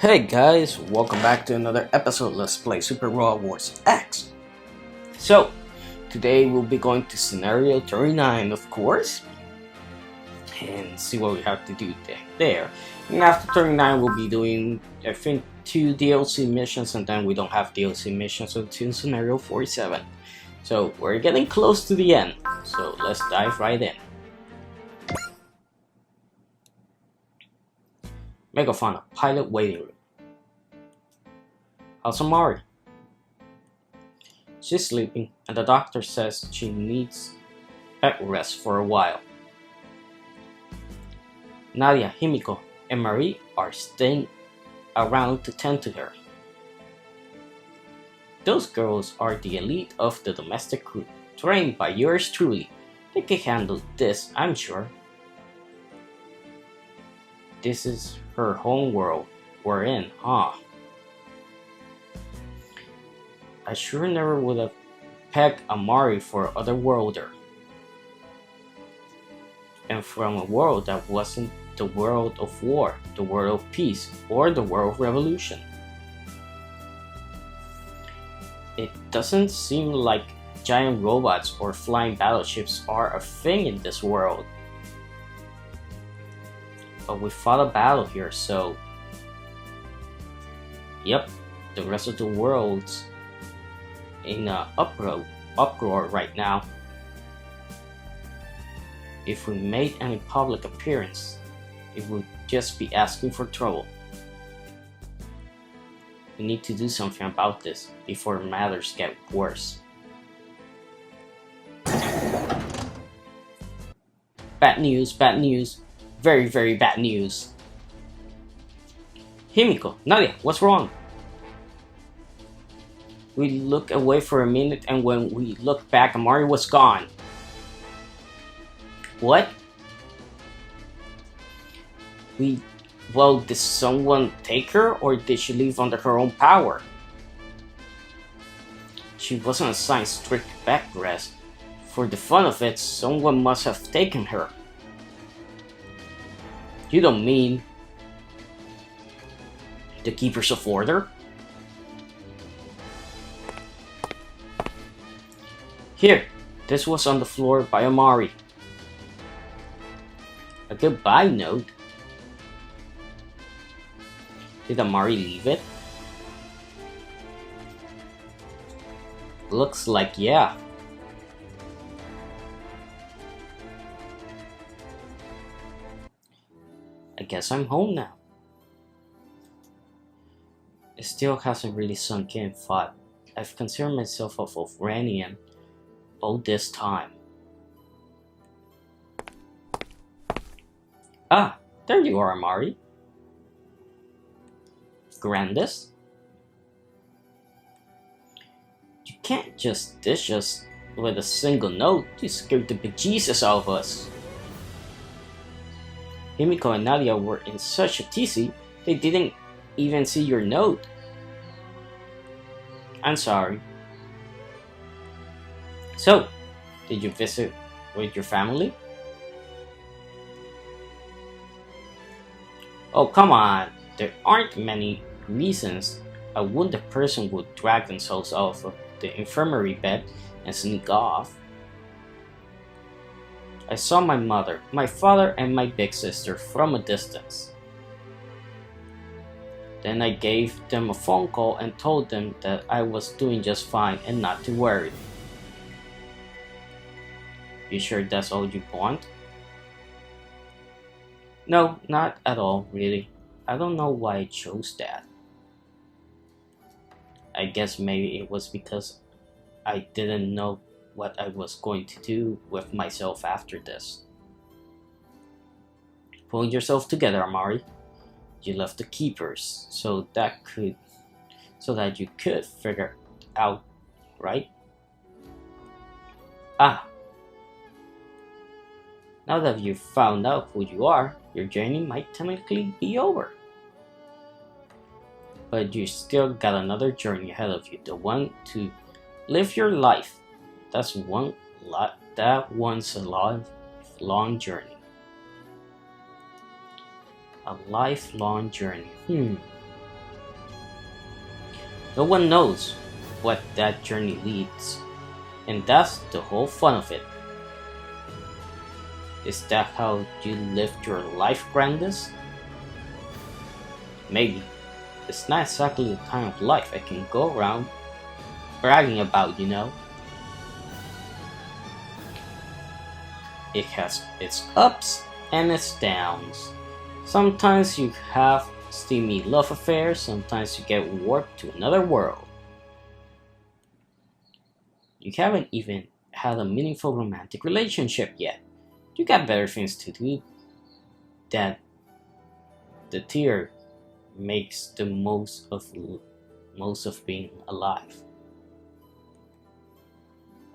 Hey guys, welcome back to another episode. Let's play Super Raw Wars X. So, today we'll be going to scenario 39, of course, and see what we have to do there. And after 39, we'll be doing, I think, 2 DLC missions, and then we don't have DLC missions until scenario 47. So, we're getting close to the end, so let's dive right in. Megafauna pilot waiting room. How's Amari? She's sleeping, and the doctor says she needs bed rest for a while. Nadia, Himiko, and Marie are staying around to tend to her. Those girls are the elite of the domestic crew, trained by yours truly. They can handle this, I'm sure. This is her home world we're in, huh? I sure never would have pegged Amari for otherworlder. And from a world that wasn't the world of war, the world of peace, or the world of revolution. It doesn't seem like giant robots or flying battleships are a thing in this world. But we fought a battle here, so... Yep, the rest of the world's in an uproar right now. If we made any public appearance, it would just be asking for trouble. We need to do something about this before matters get worse. Bad news, bad news. Very, very bad news. Himiko, Nadia, what's wrong? We looked away for a minute, and when we looked back, Amari was gone. What? Well, did someone take her, or did she leave under her own power? She wasn't assigned strict bed rest. For the fun of it, someone must have taken her. You don't mean the Keepers of Order? Here, this was on the floor by Amari. A goodbye note? Did Amari leave it? Looks like yeah. I guess I'm home now. It still hasn't really sunk in, but I've considered myself a Volvranian all this time. Ah, there you are, Amari. Grandis? You can't just dish us with a single note. You scared the bejesus out of us. Himiko and Nadia were in such a tizzy, they didn't even see your note. I'm sorry. So, did you visit with your family? Oh, come on. There aren't many reasons a wounded person would drag themselves off of the infirmary bed and sneak off. I saw my mother, my father, and my big sister from a distance. Then I gave them a phone call and told them that I was doing just fine and not to worry. You sure that's all you want? No, not at all, really. I don't know why I chose that. I guess maybe it was because I didn't know what I was going to do with myself after this. Pull yourself together, Amari. You left the Keepers so that you could figure out, right? Ah. Now that you've found out who you are, your journey might technically be over. But you still got another journey ahead of you, the one to live your life. That's one's a lifelong journey. A lifelong journey. No one knows what that journey leads, and that's the whole fun of it. Is that how you lived your life, Grandis? Maybe. It's not exactly the kind of life I can go around bragging about, you know. It has its ups and its downs. Sometimes you have steamy love affairs, sometimes you get warped to another world. You haven't even had a meaningful romantic relationship yet. You got better things to do. That the tear makes the most of being alive.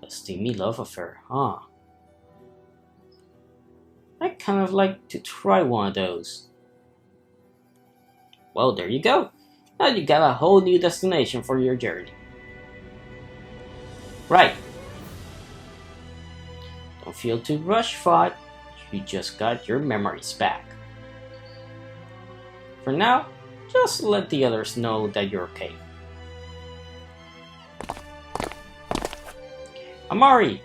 A steamy love affair, huh? I'd kind of like to try one of those. Well, there you go. Now you got a whole new destination for your journey. Right. Don't feel too rushed, Fod. You just got your memories back. For now, just let the others know that you're okay. Amari!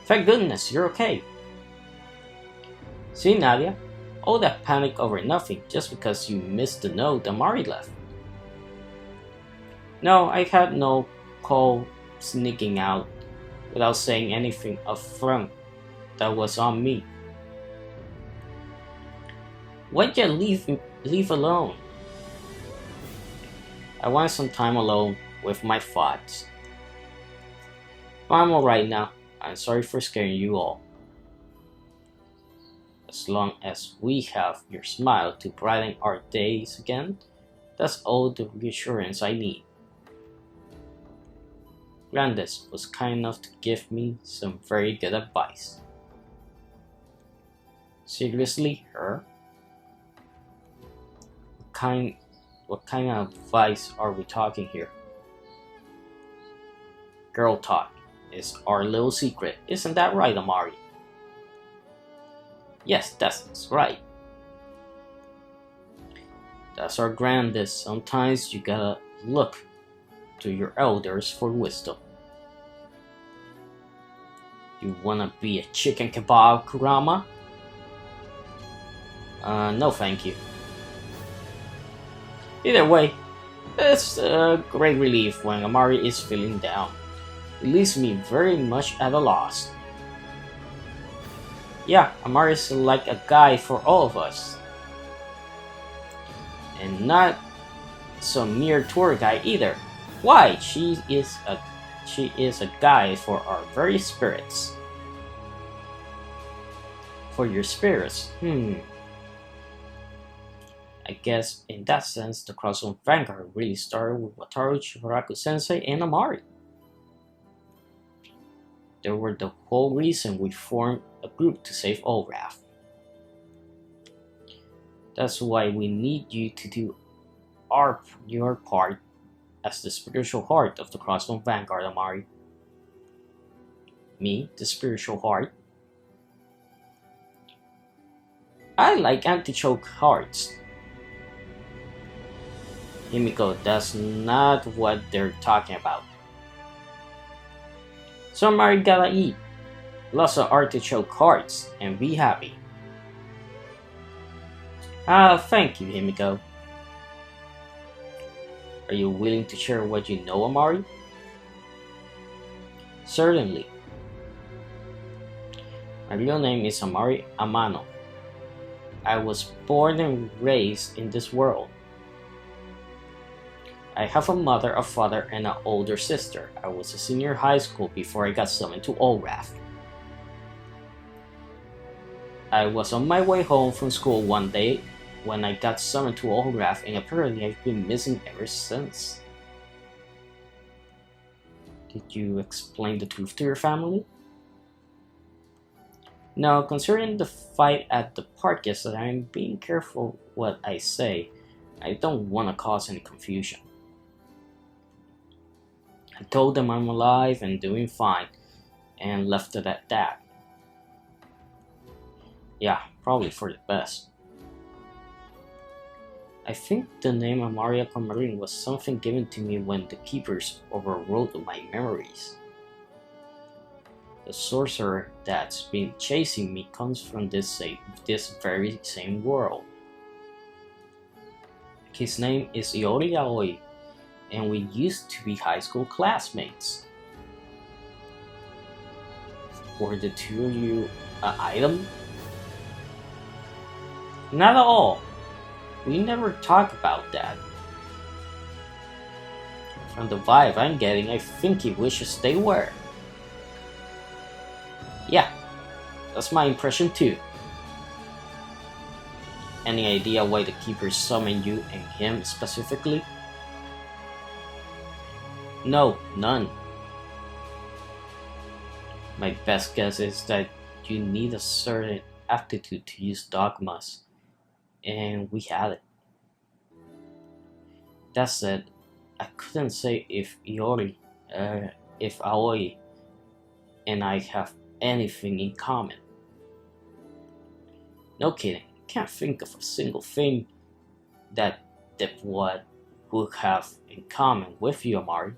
Thank goodness you're okay. See, Nadia? All that panic over nothing just because you missed the note Amari left. No, I had no call sneaking out without saying anything up front. That was on me. Why'd you leave alone? I want some time alone with my thoughts. But I'm alright now. I'm sorry for scaring you all. As long as we have your smile to brighten our days again, that's all the reassurance I need. Grandis was kind enough to give me some very good advice. Seriously, her? What kind of advice are we talking here? Girl talk is our little secret, isn't that right, Amari? Yes, that's right. That's our Grandis. Sometimes you gotta look to your elders for wisdom. You wanna be a chicken kebab, Kurama? No thank you. Either way, it's a great relief when Amari is feeling down. It leaves me very much at a loss. Yeah, Amari is like a guide for all of us. And not some mere tour guide either. Why? She is a guide for our very spirits. For your spirits, I guess in that sense, the Crossbone Vanguard really started with Wataru Chibaraku Sensei and Amari. They were the whole reason we formed a group to save Olraf. That's why we need you to do your part as the spiritual heart of the Crossbone Vanguard, Amari. Me, the spiritual heart? I like anti-choke hearts. Himiko, that's not what they're talking about. So Amari gotta eat lots of artichoke hearts and be happy. Thank you, Himiko. Are you willing to share what you know, Amari? Certainly. My real name is Amari Amano. I was born and raised in this world. I have a mother, a father, and an older sister. I was a senior high school before I got summoned to Olraf. I was on my way home from school one day when I got summoned to Olraf, and apparently I've been missing ever since. Did you explain the truth to your family? No, considering the fight at the park yesterday, I'm being careful what I say. I don't want to cause any confusion. I told them I'm alive and doing fine, and left it at that. Yeah, probably for the best. I think the name Amaria Comarin was something given to me when the keepers overrode my memories. The sorcerer that's been chasing me comes from this very same world. His name is Iori Aoi, and we used to be high school classmates. Were the two of you an item? Not at all. We never talk about that. From the vibe I'm getting, I think he wishes they were. Yeah, that's my impression too. Any idea why the keepers summoned you and him specifically? No, none. My best guess is that you need a certain aptitude to use dogmas, and we had it. That said, I couldn't say if Aoi and I have anything in common. No kidding, can't think of a single thing that Dipwad would have in common with you, Amari.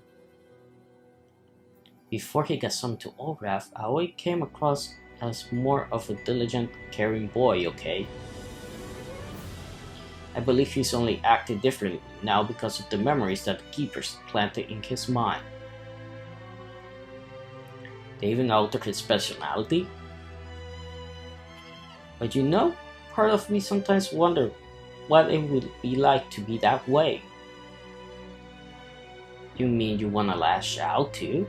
Before he got summoned to Olrath, Aoi came across as more of a diligent, caring boy, okay? I believe he's only acted differently now because of the memories that the keepers planted in his mind. They even altered his personality. But you know, part of me sometimes wonder what it would be like to be that way. You mean you wanna lash out too?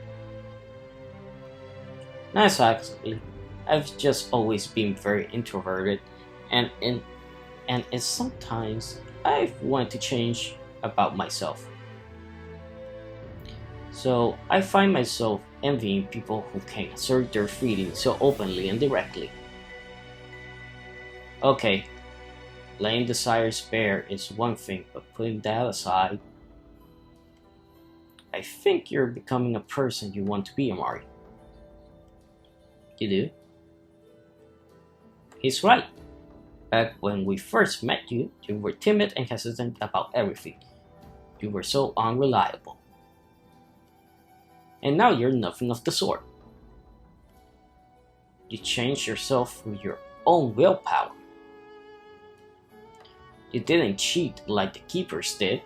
Not exactly. I've just always been very introverted, and sometimes I've wanted to change about myself. So I find myself envying people who can assert their feelings so openly and directly. Okay, laying desires bare is one thing, but putting that aside, I think you're becoming a person you want to be, Amari. You do? He's right. Back when we first met you, you were timid and hesitant about everything. You were so unreliable. And now you're nothing of the sort. You changed yourself through your own willpower. You didn't cheat like the keepers did.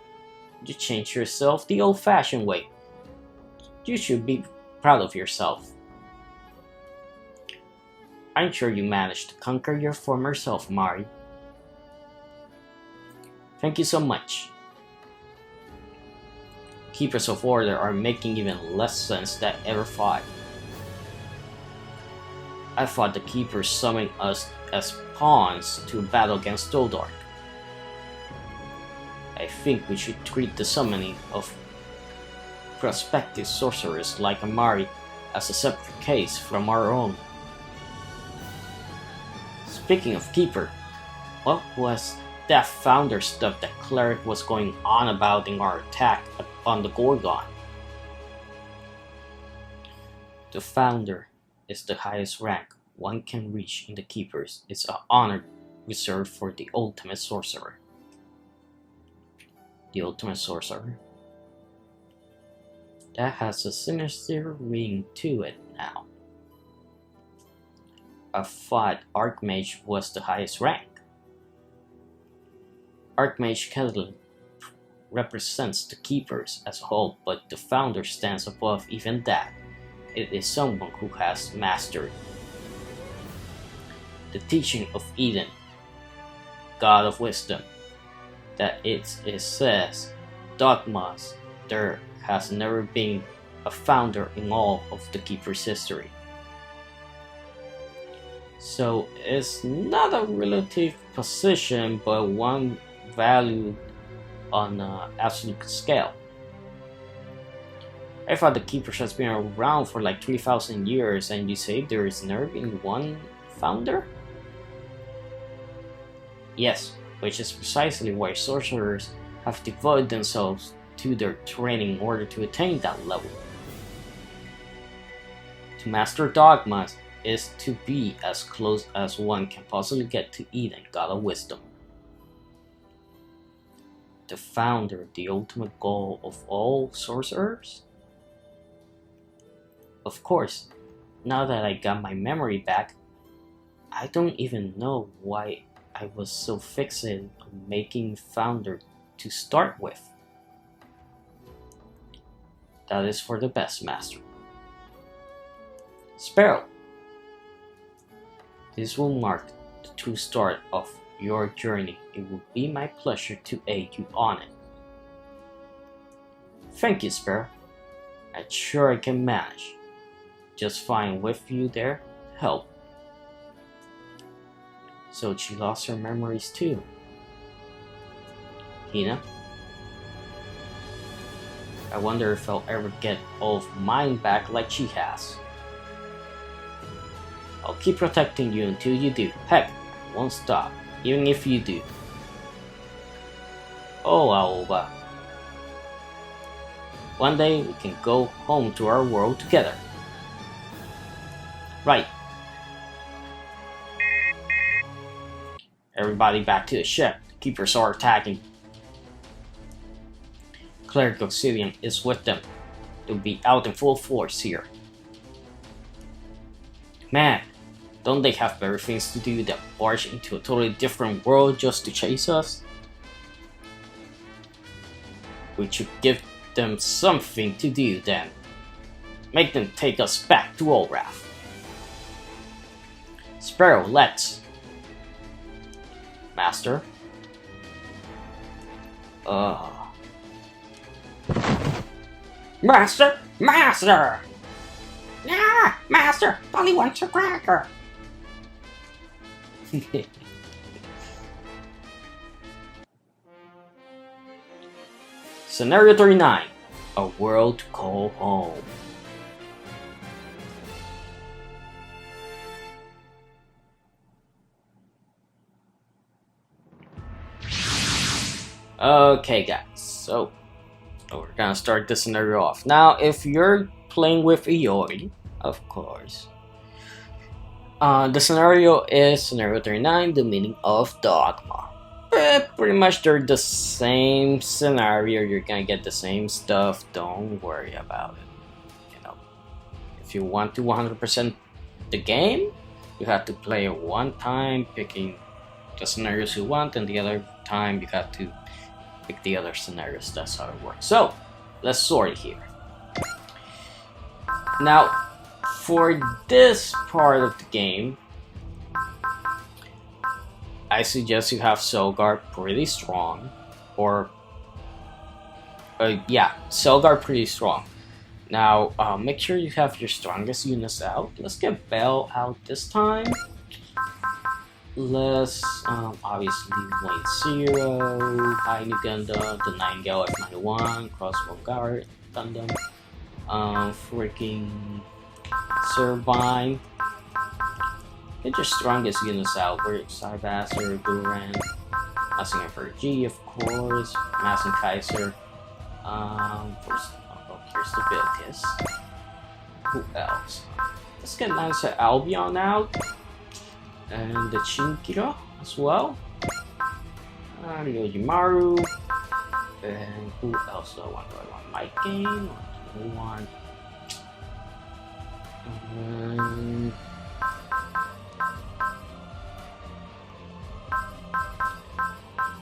You changed yourself the old-fashioned way. You should be proud of yourself. I'm sure you managed to conquer your former self, Mari. Thank you so much. Keepers of Order are making even less sense than ever thought. I thought the Keepers summoned us as pawns to battle against Doldark. I think we should treat the summoning of prospective sorcerers like Amari as a separate case from our own. Speaking of Keeper, what was that founder stuff that Cleric was going on about in our attack on the Gorgon? The founder is the highest rank one can reach in the Keepers. It's an honor reserved for the ultimate sorcerer. The ultimate sorcerer? That has a sinister ring to it now. I thought Archmage was the highest rank. Archmage Kettling represents the Keepers as a whole, but the founder stands above even that. It is someone who has mastered the teaching of Eden, God of Wisdom, that it says, dogmas, there has never been a founder in all of the Keeper's history. So it's not a relative position, but one valued on an absolute scale. I thought the Keepers has been around for like 3,000 years, and you say there is never been one founder? Yes, which is precisely why sorcerers have devoted themselves to their training in order to attain that level. To master dogmas is to be as close as one can possibly get to Eden, God of Wisdom. the founder the ultimate goal of all sorcerers? Of course, now that I got my memory back, I don't even know why I was so fixated on making founder to start with. That is for the best, Master. Sparrow, this will mark the true start of your journey. It will be my pleasure to aid you on it. Thank you, Sparrow. I'm sure I can manage just fine with you there to help. So she lost her memories too. Hina? I wonder if I'll ever get all of mine back like she has. I'll keep protecting you until you do. Heck, I won't stop, even if you do. Oh, Aoba. One day we can go home to our world together. Right. Everybody back to the ship. Keepers are attacking. Cleric Obsidian is with them. They'll be out in full force here. Man, don't they have better things to do than barge into a totally different world just to chase us? We should give them something to do then. Make them take us back to Olrath. Sparrow, let's. Master? Master! Master! Yeah! Master! Polly wants a cracker! Scenario 39. A world to call home. Okay guys, so we're gonna start this scenario off. Now if you're playing with Iori, of course, the scenario is scenario 39, the meaning of dogma. Pretty much they're the same scenario, you're gonna get the same stuff, don't worry about it. You know, if you want to 100% the game, you have to play it one time, picking the scenarios you want, and the other time you have to pick the other scenarios. That's how it works. So let's sort it here. Now for this part of the game, I suggest you have Selgar pretty strong, or yeah, Selgar pretty strong. Now make sure you have your strongest units out. Let's get Bell out this time. Let's obviously Wayne 0, High New Gundam, the Nightingale F91, Crossbow Guard Gundam, freaking Servine. Get your strongest units out. Cybasser, Guran, Massing FRG, of course, Massing Kaiser. Here's the Bilkis. Who else? Let's get Lancer Albion out. And the Chinkira as well. Ryojimaru. And who else do I want? Do I want Mike Game? Or do I want... I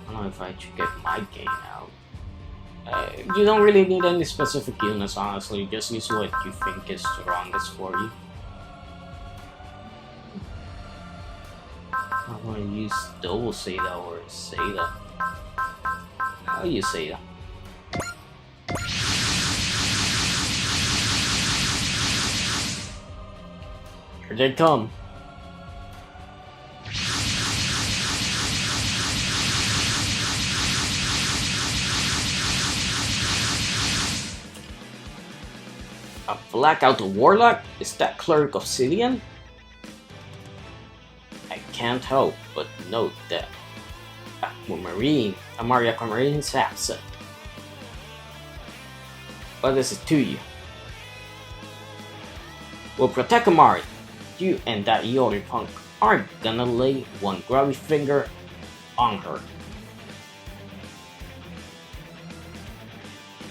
don't know if I should get my game out. You don't really need any specific units, honestly. Just use what you think is strongest for you. I want to use double Seda or Seda. I'll use Seda. Here they come. A Blackout Warlock? Is that Cleric Obsidian? I can't help but note that Aquamarine, Amari Aquamarine's absent. What is it to you? We'll protect Amari. You and that Iori punk aren't gonna lay one grubby finger on her.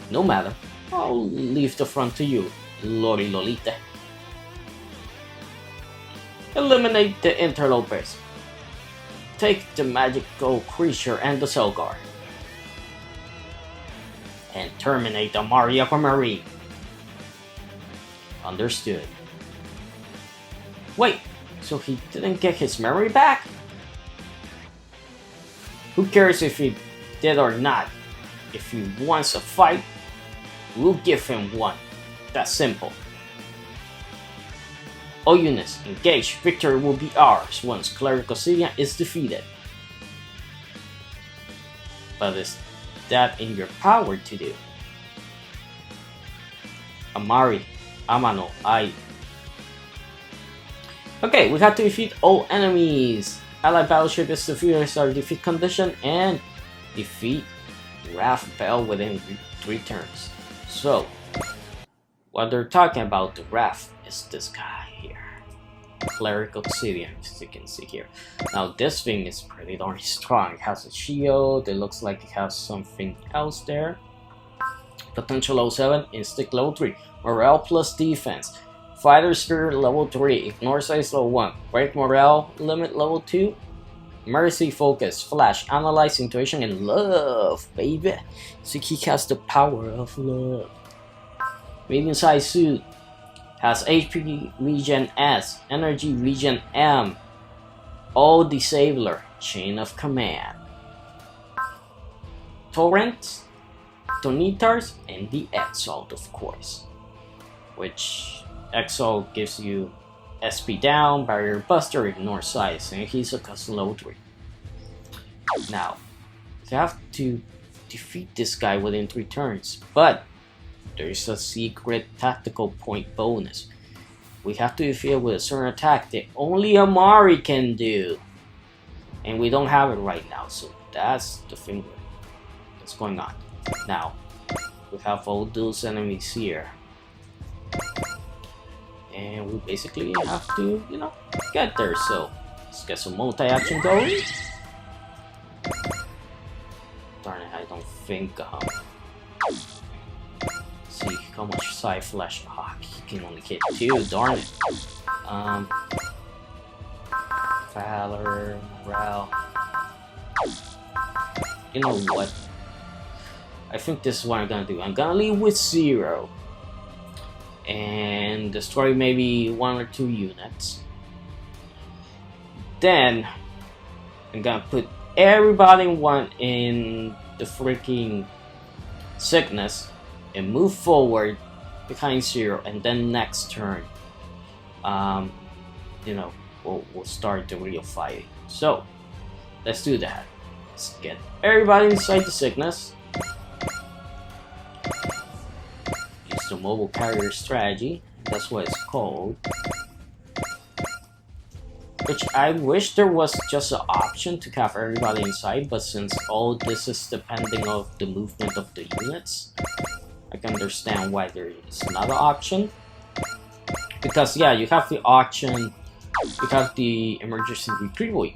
No matter, I'll leave the front to you, Lori Lolita. Eliminate the interlopers. Take the magical creature and the cell guard. And terminate the Amari Aquamarine. Understood. Wait, so he didn't get his memory back? Who cares if he did or not? If he wants a fight, we'll give him one. That's simple. All units, engage. Victory will be ours once Cleric Obsidian is defeated. But is that in your power to do? Amari, Amano, I. Okay, we have to defeat all enemies. Allied battleship is defeated our defeat condition and defeat Wrath Bell within 3 turns. So, what they're talking about, the Wrath, is this guy here. Cleric Obsidian, as you can see here. Now this thing is pretty darn strong. It has a shield, it looks like it has something else there. Potential level 7, instinct level 3, morale plus defense, fighter spirit level 3, ignore size level 1, break morale limit level 2, mercy, focus, flash, analyze, intuition, and love, baby. So he has the power of love. Medium size suit, has HP regen S, energy regen M, all disabler, chain of command, torrents, Tonitars, and the Exalt, of course, which Exalt gives you SP down, barrier buster, ignore size, and he's a custom level 3. Now, you have to defeat this guy within 3 turns, but there's a secret tactical point bonus. We have to defeat it with a certain attack that only Amari can do, and we don't have it right now, so that's the thing that's going on. Now, we have all those enemies here, and we basically have to, you know, get there. So let's get some multi-action going. Darn it, I don't think see how much side flash. He can only hit 2, darn it. Valor, morale. You know what? I think this is what I'm gonna do. I'm gonna leave with 0 and destroy maybe 1 or 2 units. Then I'm gonna put everybody in the freaking sickness and move forward behind 0, and then next turn, you know, we'll start the real fighting. So let's do that. Let's get everybody inside the sickness. Use the mobile carrier strategy. That's what it's called. Which I wish there was just an option to have everybody inside, but since all this is depending on the movement of the units, I can understand why there is not an option. Because yeah, you have the option, you have the emergency retrieval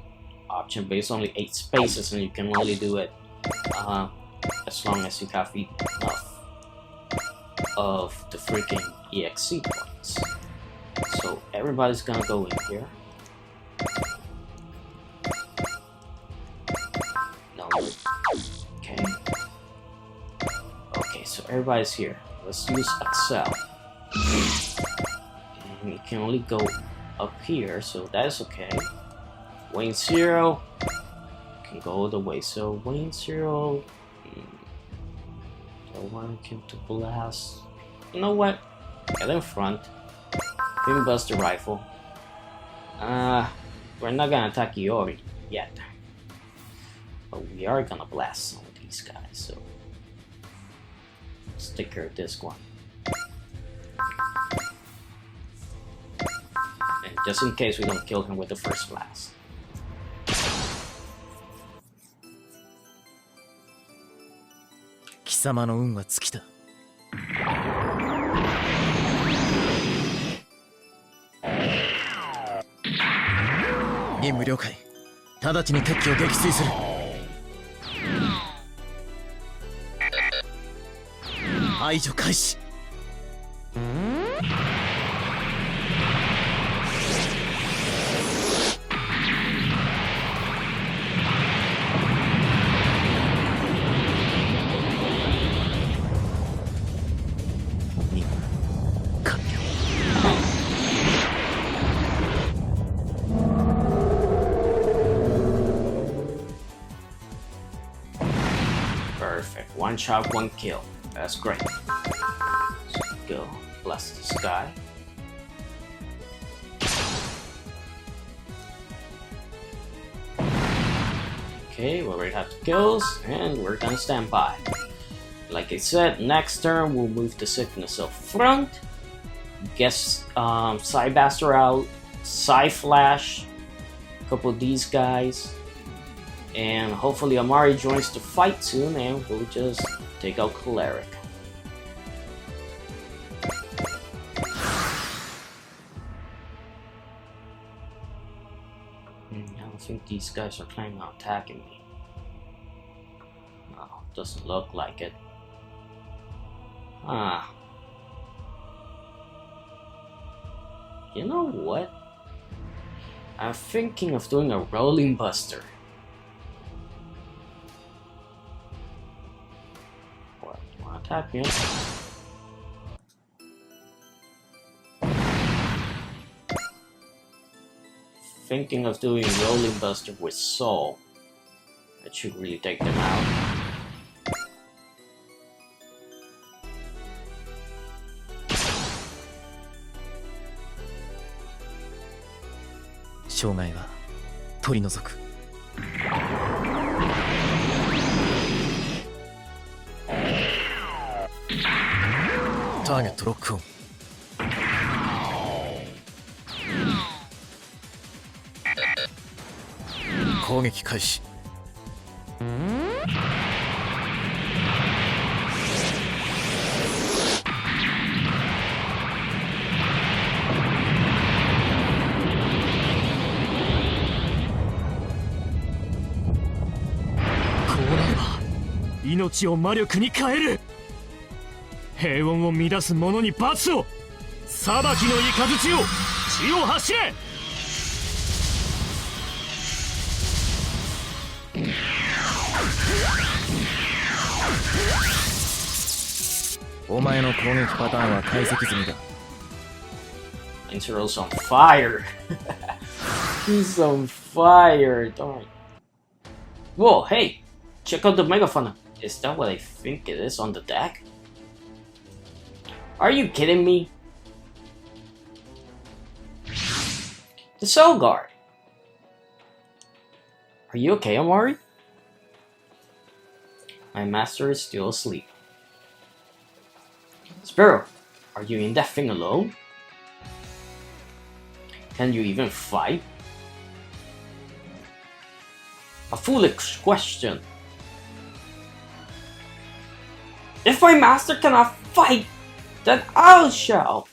option, but it's only 8 spaces and you can only do it as long as you have enough of the freaking EXC points. So everybody's gonna go in here. No. Okay. Okay, so everybody's here. Let's use Excel. And you can only go up here, so that is okay. Wayne 0 can go all the way. So Wayne 0. I want him to blast. You know what? Get in front. Beam Buster Rifle. We're not gonna attack Iori yet, but we are gonna blast some of these guys, so let's take care of this one. And just in case we don't kill him with the first blast. Kisama no un wa tsukita. Immu ryoukai. Tadachi ni tekki o gekisui suru. 排除開始。Perfect. One shot, one kill. That's great. Let's go. Bless this guy. Okay, we already have the kills, and we're gonna stand by. Like I said, next turn we'll move the sickness up front. Guess Psybuster out, Psyflash, a couple of these guys. And hopefully Amari joins the fight soon and we'll just take out Cleric. I don't think these guys are planning on attacking me. No, doesn't look like it. You know what? I'm thinking of doing a Rolling Buster. What? You wanna attack me? Thinking of doing Rolling Buster with Soul. That should really take them out. 障害は取り除く。ターゲットロックオン。攻撃開始。命を魔力に変える。平穏を乱す者に罰を。裁きの雷を地を走れ。お前の攻撃パターンは解析済みだ。Intro's on fire. He's on fire. Darn. Whoa, hey, check out the megaphone. Is that what I think it is on the deck? Are you kidding me? The Cell Guard. Are you okay, Amari? My master is still asleep. Sparrow, are you in that thing alone? Can you even fight? A foolish question. If my master cannot fight, then I shall.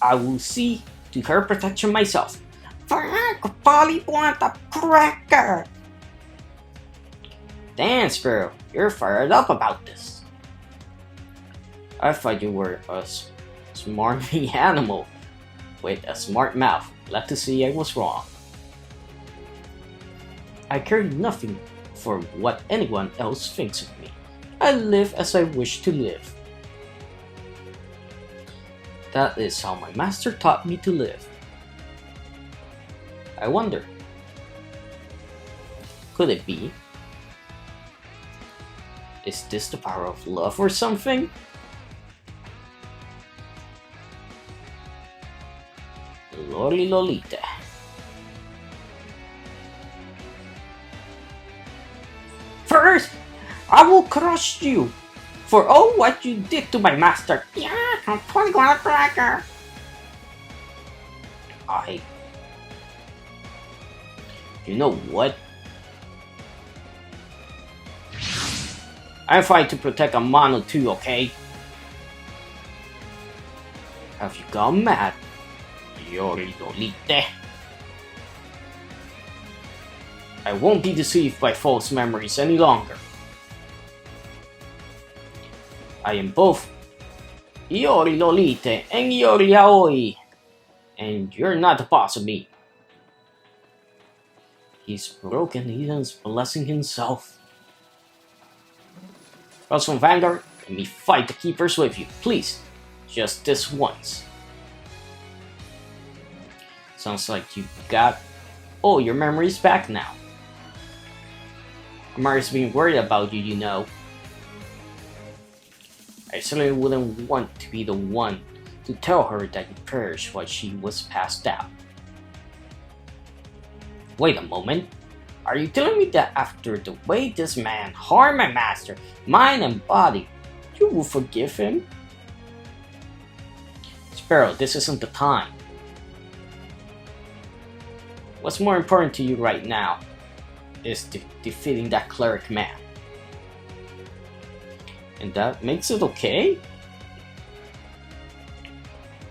I will see to her protection myself. Probably want a cracker. Damn, Sparrow, you're fired up about this. I thought you were a smarmy animal with a smart mouth. Glad to see I was wrong. I care nothing for what anyone else thinks of me. I live as I wish to live. That is how my master taught me to live. I wonder, could it be? Is this the power of love or something? Loli Lolita. First, I will crush you for all what you did to my master. Yeah, I'm totally gonna cracker. You know what? I'm fighting to protect Amano too, okay? Have you gone mad? Yori Lolite. I won't be deceived by false memories any longer. I am both Iori Lolite and Iori Aoi. And you're not the boss of me. He's broken, he's blessing himself. Cross from Vanguard, let me fight the keepers with you, please. Just this once. Sounds like you got all your memories back now. Amari's been worried about you, you know. I certainly wouldn't want to be the one to tell her that you perished while she was passed out. Wait a moment. Are you telling me that after the way this man harmed my master, mind and body, you will forgive him? Sparrow, this isn't the time. What's more important to you right now is defeating that cleric man. And that makes it okay?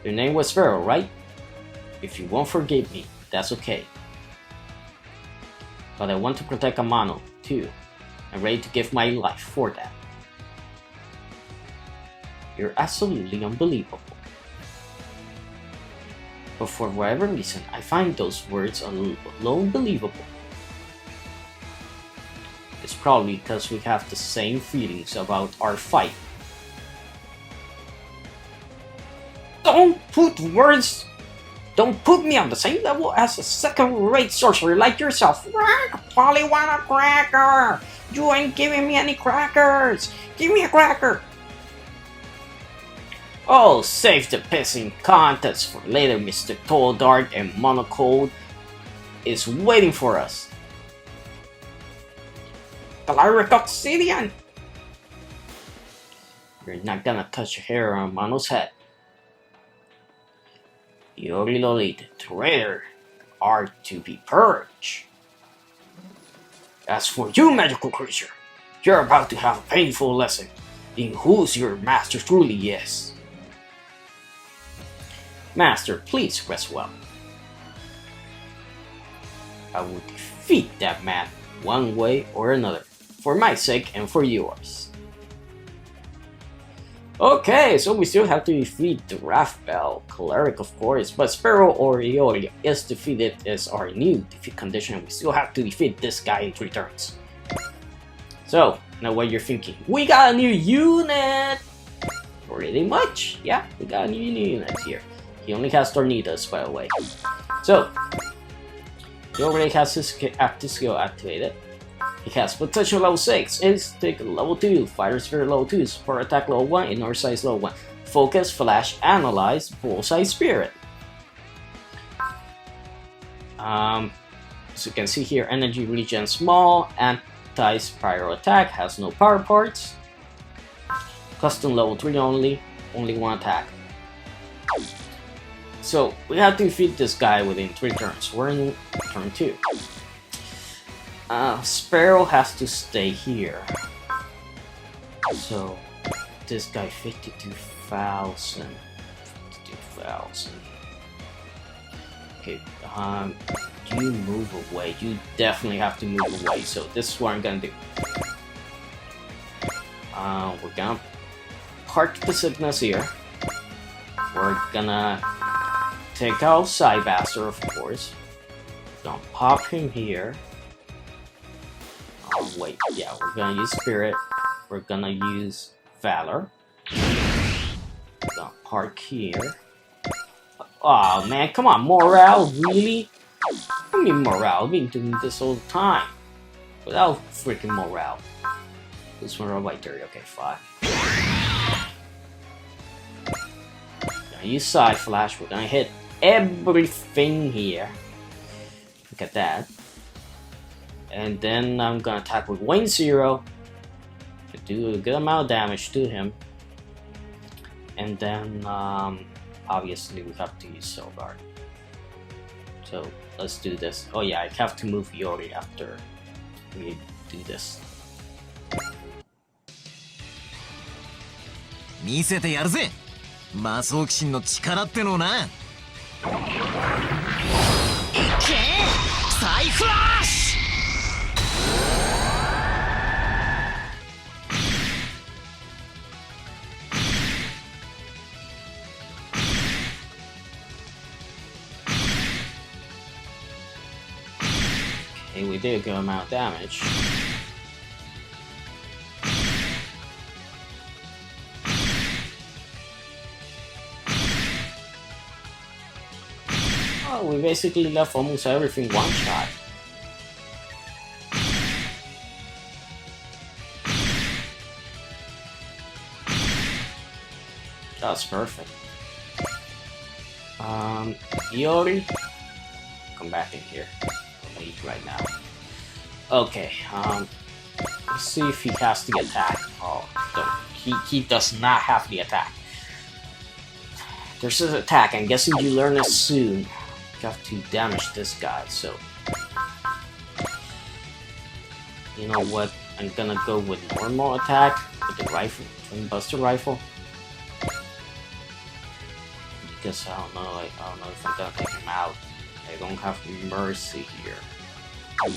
Your name was Sparrow, right? If you won't forgive me, that's okay. But I want to protect Amano, too. I'm ready to give my life for that. You're absolutely unbelievable. But for whatever reason, I find those words a little unbelievable. It's probably because we have the same feelings about our fight. Don't put me on the same level as a second-rate sorcerer like yourself. Probably want a cracker. You ain't giving me any crackers. Give me a cracker. Oh, save the pissing contest for later. Mr. Tall Dark and Monocold is waiting for us. Cleric Obsidian! You're not gonna touch a hair on Mono's head. Iori Lolita, traitor, are to be purged. As for you, magical creature, you're about to have a painful lesson in who's your master truly is. Master, please rest well. I will defeat that man one way or another, for my sake and for yours. Okay, so we still have to defeat the Wrathbell Cleric, of course, but Sparrow or Iori is defeated as our new defeat condition. We still have to defeat this guy in 3 turns. So, now what you're thinking, we got a new unit! Pretty much, yeah, we got a new unit here. He only has Tornadoes, by the way. So, he already has his active skill activated. He has potential level 6, instinct level 2, fighter spirit level 2, support attack level 1, inner size level 1, focus, flash, analyze, bullseye spirit. As you can see here, energy regen small, anti-spiral attack, has no power parts, custom level 3 only 1 attack. So we have to defeat this guy within 3 turns. We're in turn 2. Sparrow has to stay here. So this guy 52,000. 52,000. Okay, you move away. You definitely have to move away. So this is what I'm gonna do. We're gonna park the sickness here. We're gonna take out Cybaster, of course. Gonna pop him here. Oh wait, yeah, we're gonna use Spirit. We're gonna use Valor. Gonna park here. Oh man, come on, morale, really? I mean morale, I've been doing this all the time. Without freaking morale. This one right there, okay, fine. Gonna use Side Flash, we're gonna hit everything here. Look at that. And then I'm gonna attack with Wayne Zero. Do a good amount of damage to him. And then obviously we have to use Soul Guard. So let's do this. Oh yeah, I have to move Yori after we do this. 見せてやるぜ魔装鬼神の力ってのをな。いっけサイフラッシュ。Okay, we did a good amount of damage. Oh, we basically left almost everything one shot. That's perfect. Iori, come back in here. I'll leave right now. Okay, let's see if he has the attack. Oh, no, he does not have the attack. There's his attack. I'm guessing you learn it soon. You have to damage this guy, so... You know what? I'm gonna go with normal attack with the rifle, twin buster rifle. Because I don't know if I'm gonna take him out. I don't have mercy here. I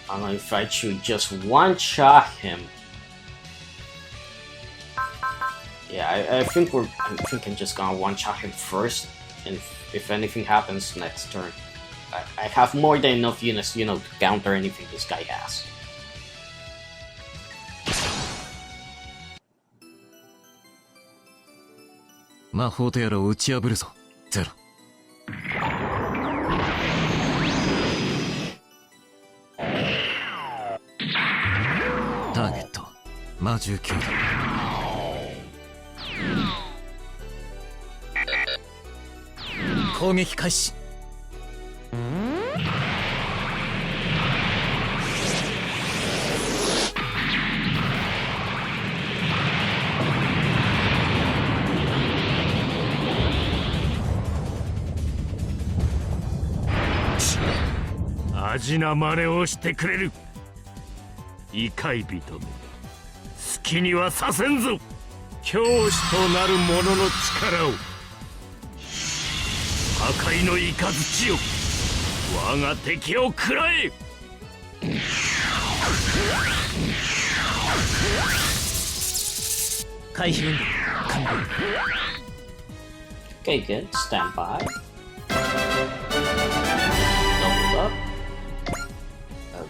don't know if I should just one-shot him. Yeah, I think I'm just gonna one-shot him first, and if anything happens next turn, I have more than enough units, you know, to counter anything this guy has. Target, 19だ。攻撃開始。味な真似をしてくれる。異界人め、好きにはさせんぞ。教師となる者の力を、破壊の雷よ、我が敵を食らえ。回避運動完了。Okay, good. Stand by. Double up.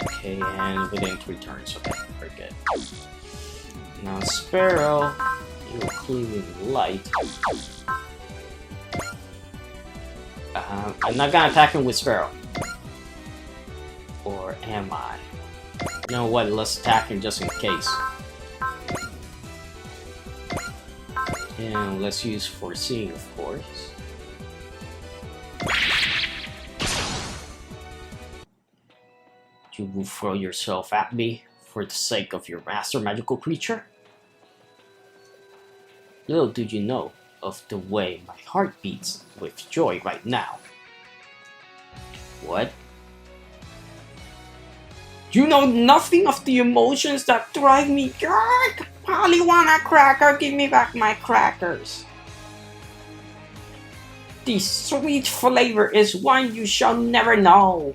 Okay, and within 3 turns. Okay, very good. Now Sparrow, you're cleaning light. I'm not gonna attack him with Sparrow. Or am I? You know what, let's attack him just in case. And let's use Foreseeing, of course. You will throw yourself at me for the sake of your master magical creature? Little do you know of the way my heart beats with joy right now. What? You know nothing of the emotions that drive me. Grr! Probably want a cracker. Give me back my crackers. The sweet flavor is one you shall never know.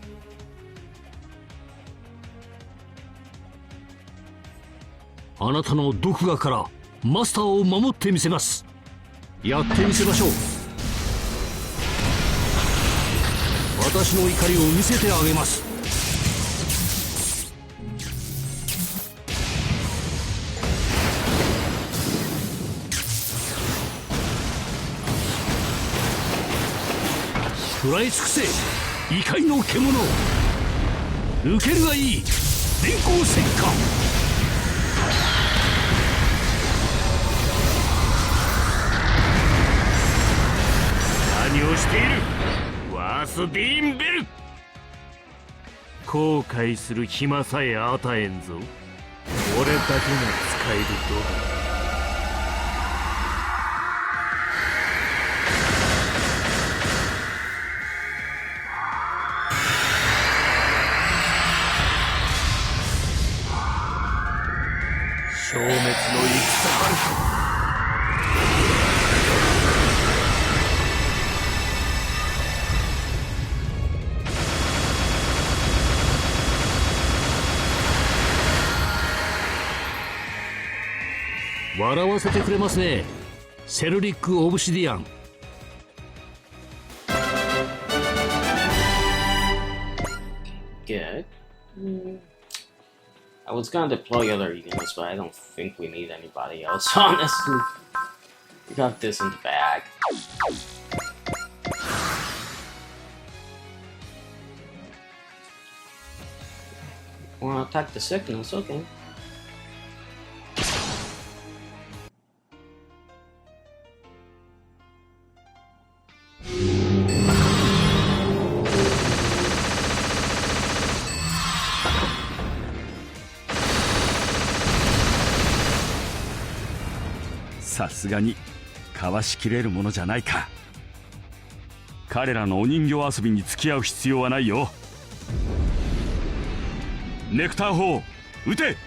あなたの毒牙からマスターを守ってみせます。やってみせましょう。私の怒りを見せてあげます。食らい尽くせ、異界の獣。受けるがいい、電光石火。何をしている、ワースディーンベル。後悔する暇さえ与えんぞ。俺だけが使える道具。消滅の戦はるか。笑わせてくれますね、セルリック・オブシディアン。good. I was gonna deploy other units, but I don't think we need anybody else, honestly. We got this in the bag. Wanna attack the sickness? Okay.さすがにかわしきれるものじゃないか。彼らのお人形遊びに付き合う必要はないよ。ネクター砲撃て。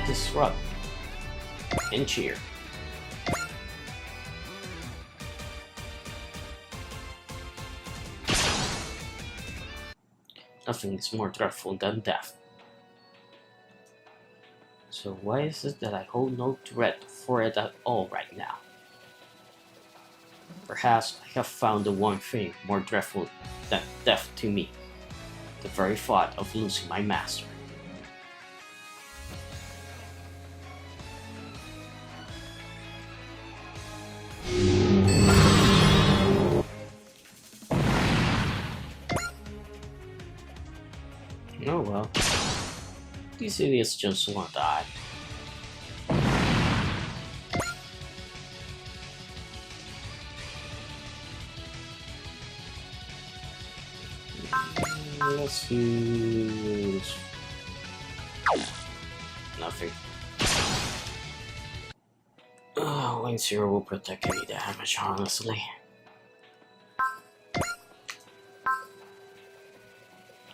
Disrupt and cheer. Nothing is more dreadful than death. So why is it that I hold no dread for it at all right now? Perhaps I have found the one thing more dreadful than death to me, the very thought of losing my master. Oh well. These idiots just wanna die. Let's use nothing. Lane 0 will protect any damage, honestly.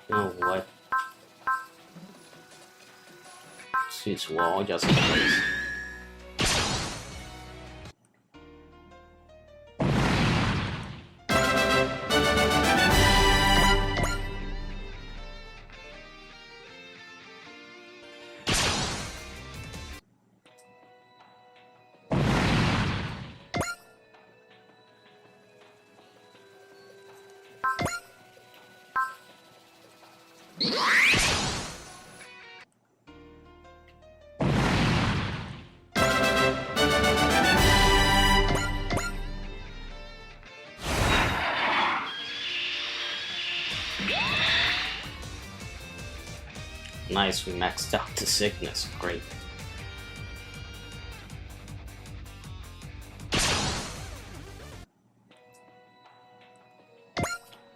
You know what? Switch wall just in case. Nice, we maxed out the sickness. Great.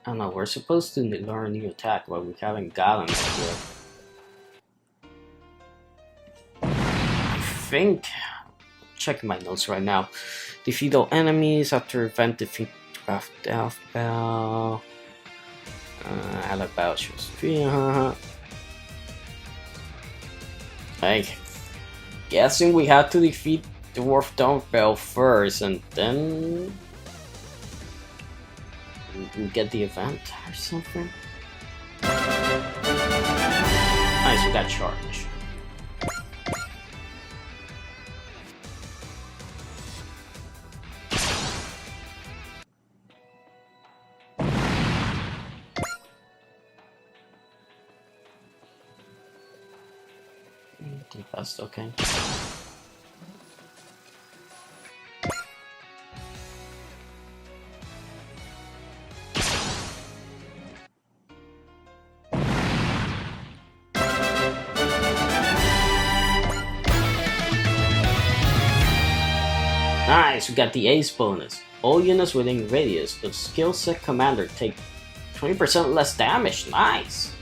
I don't know, we're supposed to learn a new attack, but we haven't gotten it yet. I think... checking my notes right now. Defeat all enemies after event defeat draft death bell. I like Bowser's. Like, guessing we had to defeat Dwarf Dumbbell first, and then we get the event or something. Nice, we got charge. That's okay. Nice, we got the ace bonus. All units within radius of skill set commander take 20% less damage. Nice.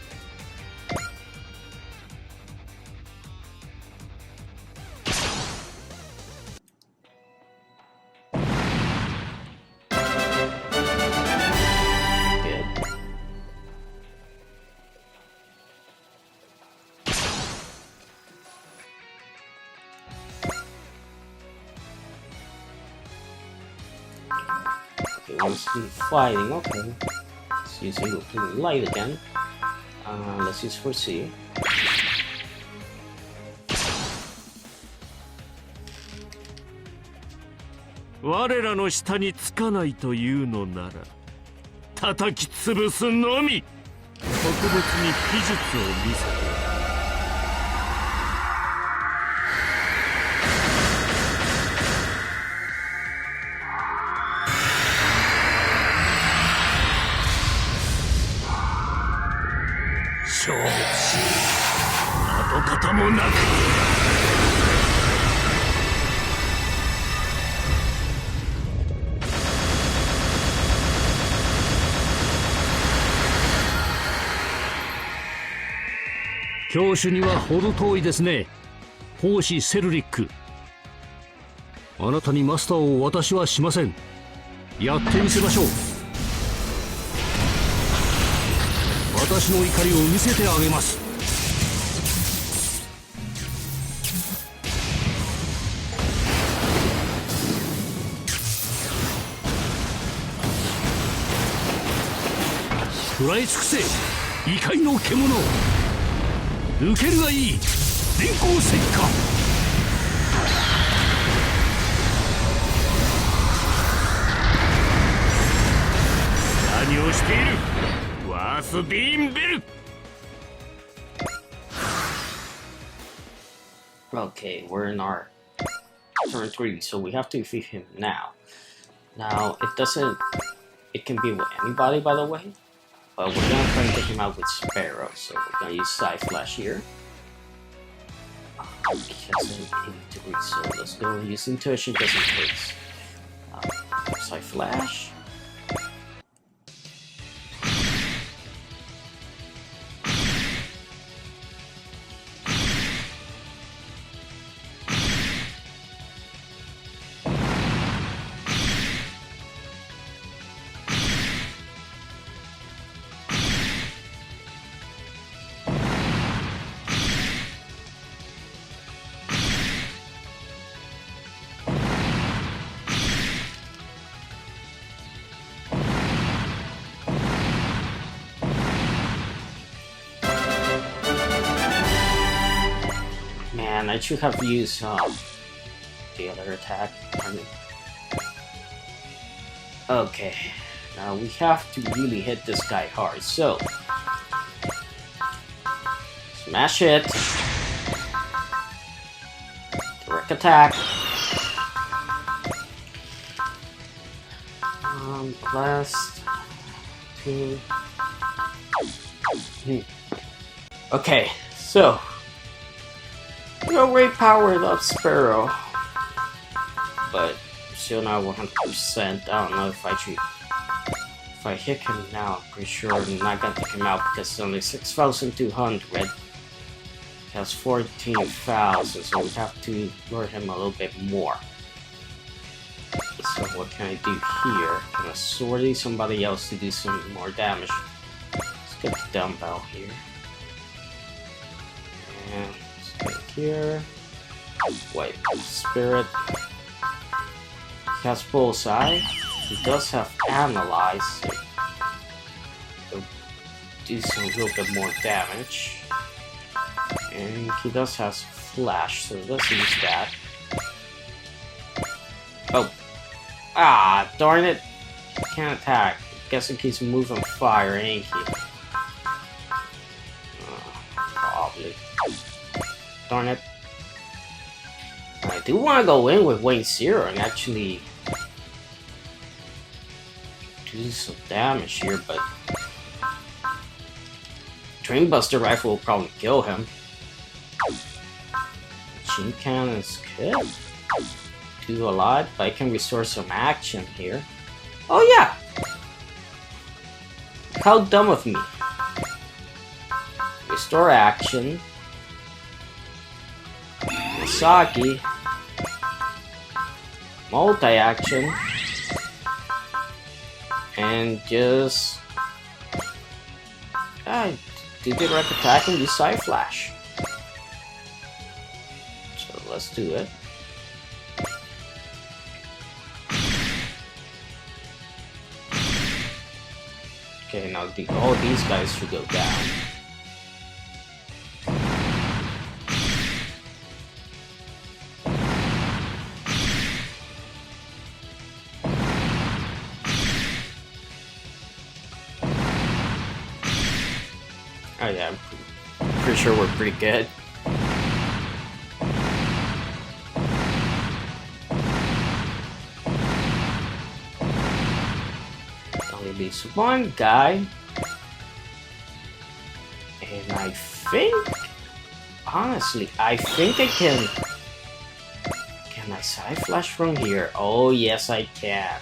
He wants to be fighting. Okay. Let's use a light again. Let's use foresee.我らの下につかないというのなら叩き潰すのみ。特別に技術を見せて。消滅し跡形もなく。教主には程遠いですね、奉仕セルリック。あなたにマスターを私はしません。やってみせましょう。私の怒りを見せてあげます。食らい尽くせ異界の獣。受けるがいい電光石火。何をしているワースビーンベル。 Okay, we're in our turn 3, so we have to defeat him now. Now, it can be with anybody, by the way. But we're gonna try and take him out with Sparrow, so we're gonna use Side Flash here. He has an integrity, so let's go use Intuition just in case. Side Flash. Man, I should have used the other attack. Okay, now we have to really hit this guy hard. So, smash it. Direct attack. Blast. Okay, so. We already powered up Sparrow, but still not 100%. I don't know if I hit him now. I'm pretty sure I'm not gonna take him out because it's only 6,200. He has 14,000, so we have to lure him a little bit more. So what can I do here? Can I sortie somebody else to do some more damage? Let's get the dumbbell here. And here. Wait, Spirit. He has Bullseye. He does have Analyze, so he'll do some little bit more damage. And he does have Flash, so let's use that. Oh. Ah, darn it. Can't attack. Guessing he's moving fire, ain't he? Probably. Darn it. I do want to go in with Wayne Zero and actually do some damage here, but Dreambuster Rifle will probably kill him. Machine Cannons could do a lot, but I can restore some action here. Oh yeah! How dumb of me. Restore action. Misaki. Multi-action. And just do direct attack and use Side Flash. So let's do it. Okay, now all these guys should go down. Oh yeah, I'm pretty sure we're pretty good. Only leaves one guy. And I think, honestly, I think I can I side flash from here? Oh yes I can.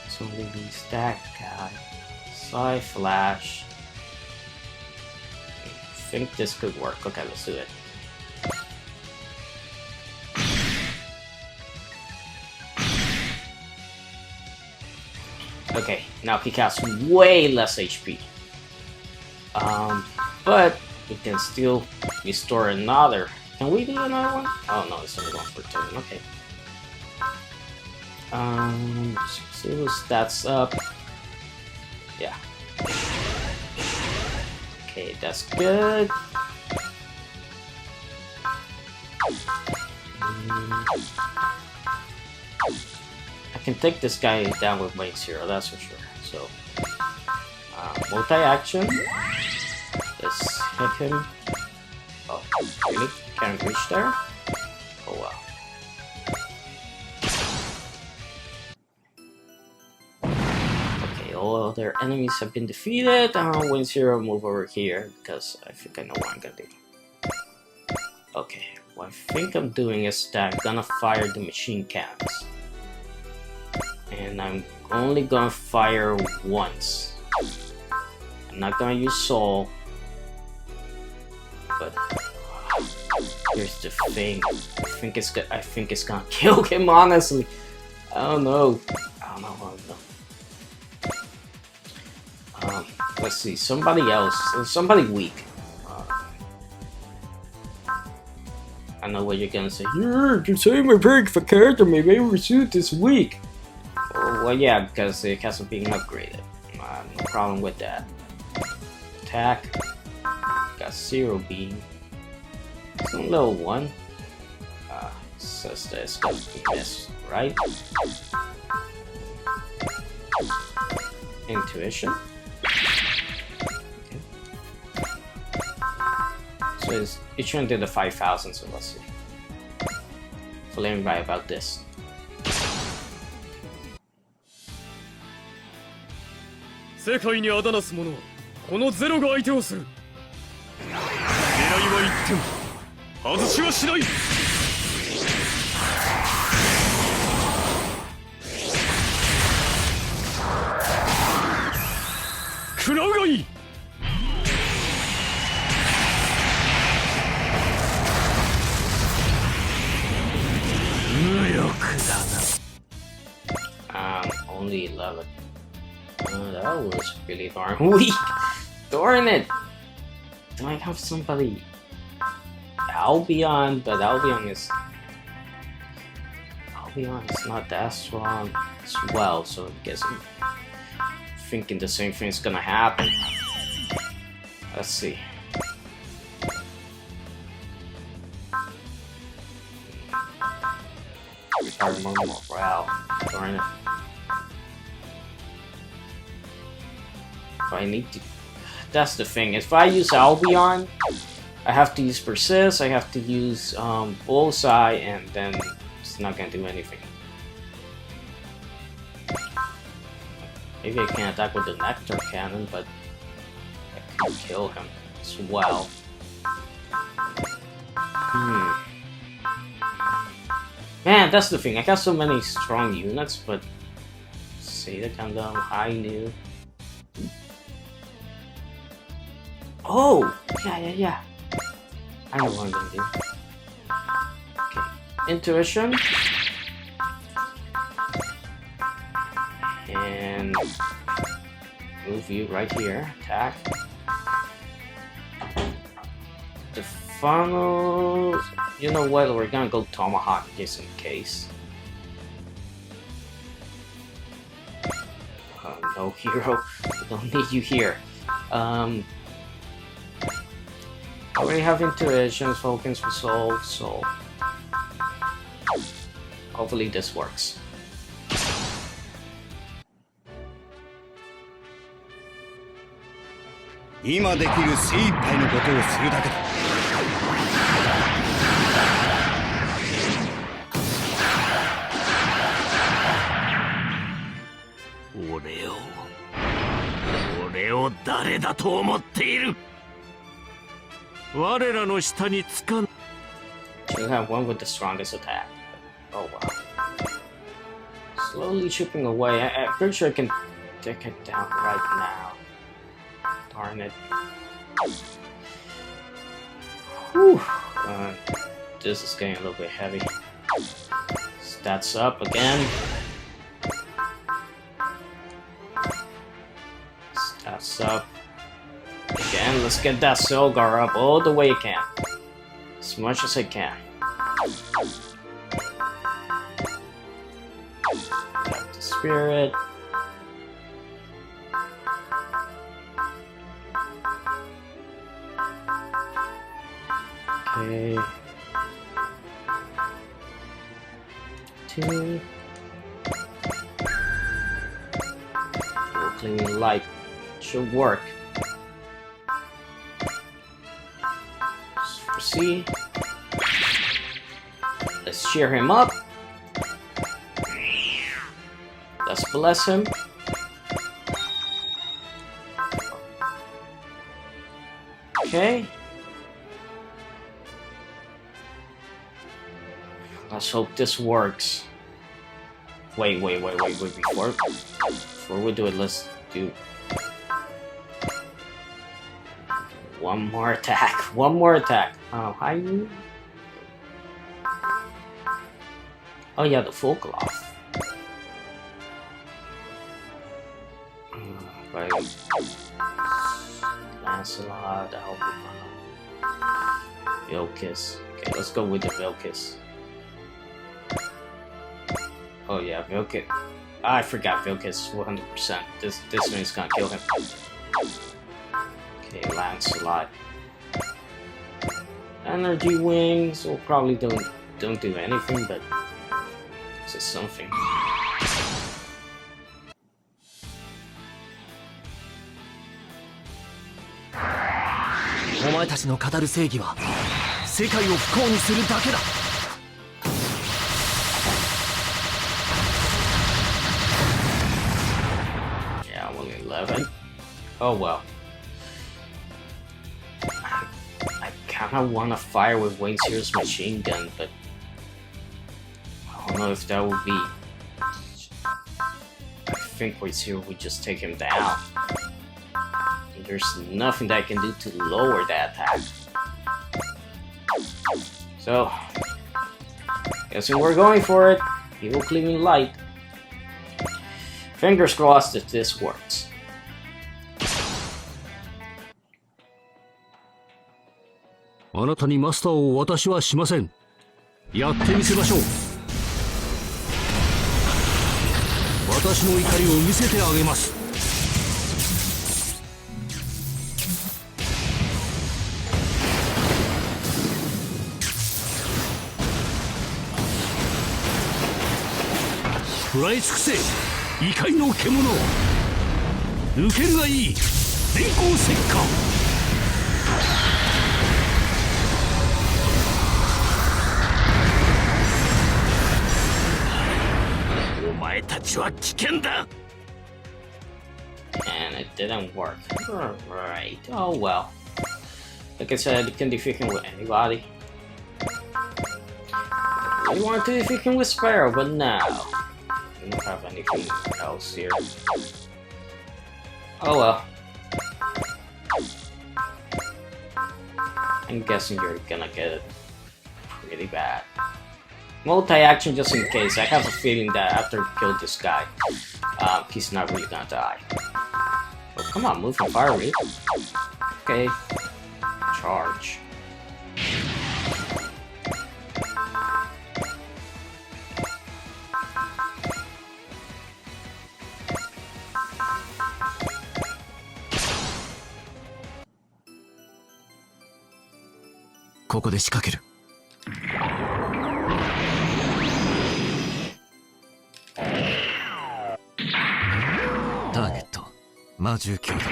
So only leaves that guy. Side flash. I think this could work. Okay, let's do it. Okay, now he has way less HP. But we can still restore another. Can we do another one? Oh no, it's only one per turn. Okay. See those stats up. Yeah. Okay, that's good. I can take this guy down with Wave 0, that's for sure. So, multi-action. Let's hit him. Oh, really? Can't reach there? Oh wow. Okay, all other enemies have been defeated. Wave 0, move over here because I think I know what I'm gonna do. Okay, what I think I'm doing is that I'm gonna fire the machine cannons. And I'm only gonna fire once. I'm not gonna use Soul. But here's the thing. I think it's gonna kill him, honestly. I don't know. Let's see, somebody else, somebody weak. I know what you're gonna say. You're saying my pick for character, my favorite suit is weak. Well, yeah, because it hasn't been upgraded. No problem with that. Attack. Got 0 beam. It's on level 1. Says that it's gonna be missed, right? Intuition. Okay. So it's turned into 5,000, so let's see. So let me write about this. The 世界にあだなす者はこのゼロが相手をする。狙いは一点、外しはしない。食らうがいい。無力だな。Only 11. That was really darn weak. Darn it! Do I have somebody? Albion, but Albion is not that strong as well, so I guess I'm thinking the same thing's gonna happen. Let's see. Retard more morale. Darn it. I need to. That's the thing. If I use Albion, I have to use Persist, I have to use Bullseye, and then it's not gonna do anything. Maybe I can attack with the Nectar Cannon, but I can kill him as well. Man, that's the thing. I got so many strong units, but Seda Gundam, High New. Oh! Yeah. I know what I'm gonna do. Okay. Intuition. And move you right here. Attack. The funnel. You know what? We're gonna go Tomahawk just in case. No hero, we don't need you here. I already have intuitions, focus, resolve, so hopefully this works. 今できる精一杯のことをするだけだ。俺を誰だと思っている。我らの下につかん。 You have one with the strongest attack. Oh wow. Slowly chipping away. I'm pretty sure I can take it down right now. Darn it. Whew. This is getting a little bit heavy. Stats up again. Stats up. Again, let's get that Solgar up all the way I can. As much as I can. Got the spirit. Okay. 2. Cleaning light should work. Let's proceed. Let's cheer him up. Let's bless him. Okay. Let's hope this works. Wait. Before we do it, let's do one more attack. One more attack. Oh, how you? Oh yeah, the vocalist. Right. Lancelot, Vilkis. Okay, let's go with the Vilkis. Oh yeah, Vilkis. I forgot Vilkis 100%. This man's gonna kill him. Okay, Lancelot. Energy wings will probably don't do anything, but it's just something. お前たちの語る正義は世界を不幸にするだけだ。Yeah, I'm only 11. Oh well. I kinda wanna fire with Wayne Sears' machine gun, but I don't know if that would be. I think Wayne Sears would just take him down. There's nothing that I can do to lower that attack. So, guessing we're going for it. Evil Cleaving Light. Fingers crossed that this works. あなたにマスターを私はしません。やってみせましょう。私の怒りを見せてあげます。食らい尽くせ異界の獣。抜けるがいい電光石火。お前たちは危険だ。 And it didn't work. Alright, oh well. Like I said, you can defeat him with anybody. We wanted to defeat him with Sparrow, but no. We don't have anything else here. Oh well. I'm guessing you're gonna get it pretty bad. Multi-action just in case. I have a feeling that after we kill this guy, he's not really gonna die. Oh, come on, move from fire rate. Okay. Charge. ここで仕掛ける。ターゲット魔獣兄弟。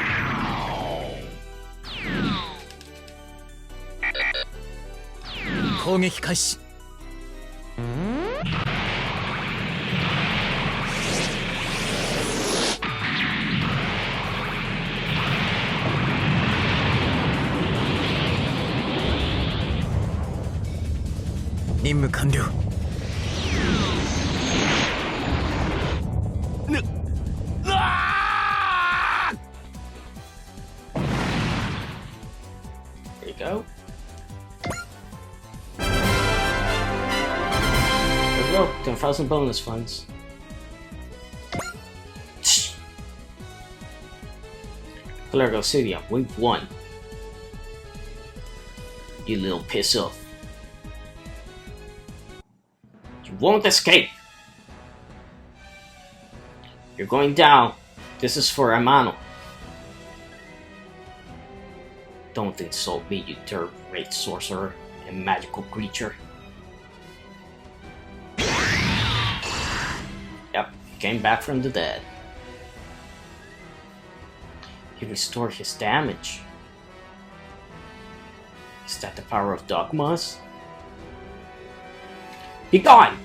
攻撃開始。任務完了。There you go. There we go. 10,000 bonus funds. Clerical City, we've won. You little piss off. You won't escape. You're going down. This is for Amano. Don't insult me, you third-rate sorcerer and magical creature. Yep, came back from the dead. He restored his damage. Is that the power of dogmas? Be gone!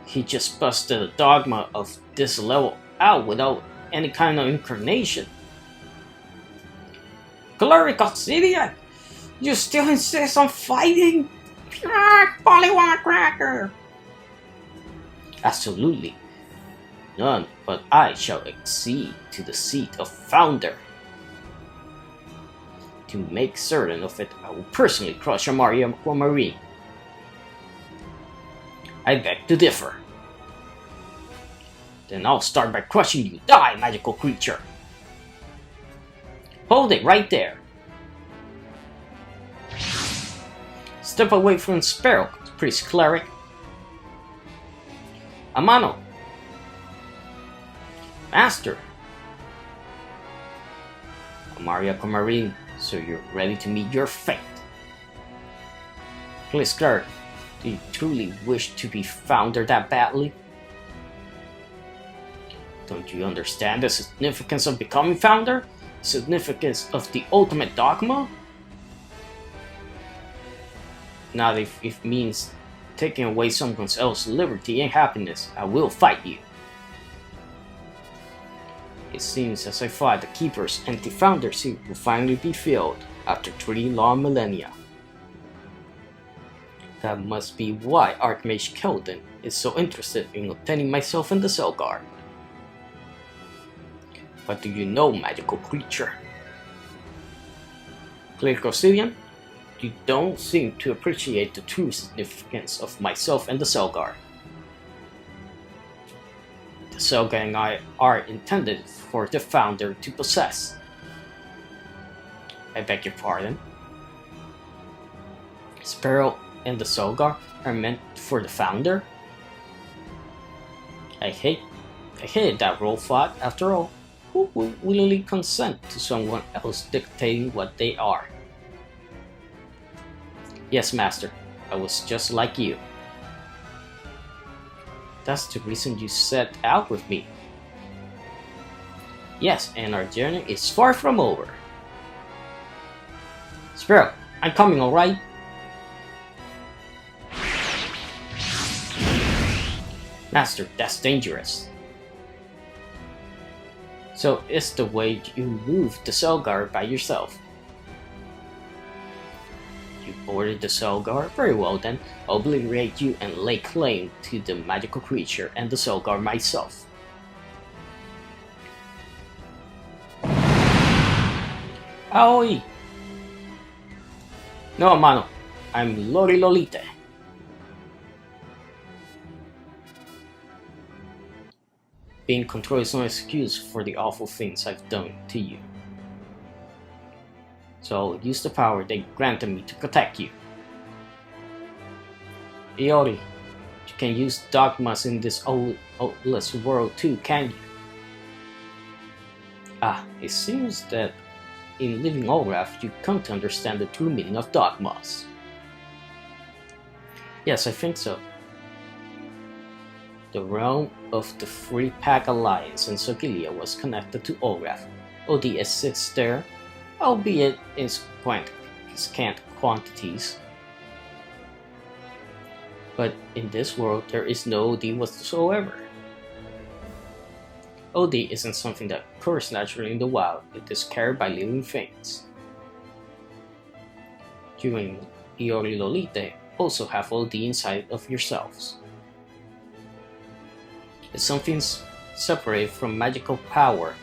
He just busted a dogma of this level out without any kind of incarnation. Glory Obsidian! You still insist on fighting? Polywan Cracker! Absolutely. None but I shall accede to the seat of Founder. To make certain of it, I will personally crush Amaria Aquamarine. I beg to differ. Then I'll start by crushing you. Die, magical creature! Hold it right there. Step away from Sparrow, priest cleric. Amano. Master. Amaria Aquamarine, so you're ready to meet your fate. Please, cleric, do you truly wish to be Founder that badly? Don't you understand the significance of becoming Founder? The significance of the ultimate dogma? Not if it means taking away someone else's liberty and happiness, I will fight you. It seems as I fight the Keeper's empty Founder seat will finally be filled after 3 long millennia. That must be why Archmage Keldon is so interested in obtaining myself in the Selgar. What do you know, magical creature? Clerical Obsidian, you don't seem to appreciate the true significance of myself and the Selgar. The Selgar and I are intended for the Founder to possess. I beg your pardon. Sparrow and the Selgar are meant for the Founder? I hated that role fought after all. Who will willingly consent to someone else dictating what they are? Yes, Master, I was just like you. That's the reason you set out with me. Yes, and our journey is far from over. Sparrow, I'm coming, alright? Master, that's dangerous. So it's the way you move the Selgar by yourself. You boarded the Selgar? Very well then, I'll obliterate you and lay claim to the magical creature and the Selgar myself. Aoi! No, Amano, I'm Lori Lolite. Being controlled is no excuse for the awful things I've done to you. So I'll use the power they granted me to protect you. Iori, You can use dogmas in this oldless world too, can you? It seems that in Living Olaf you come to understand the true meaning of dogmas. Yes, I think so. The realm of the Free Pack Alliance in Sogilia was connected to Olaf. OD exists there, albeit in scant quantities. But in this world, there is no OD whatsoever. OD isn't something that occurs naturally in the wild, it is carried by living things. You and Iori Lolite also have OD inside of yourselves. It's something separated from magical power.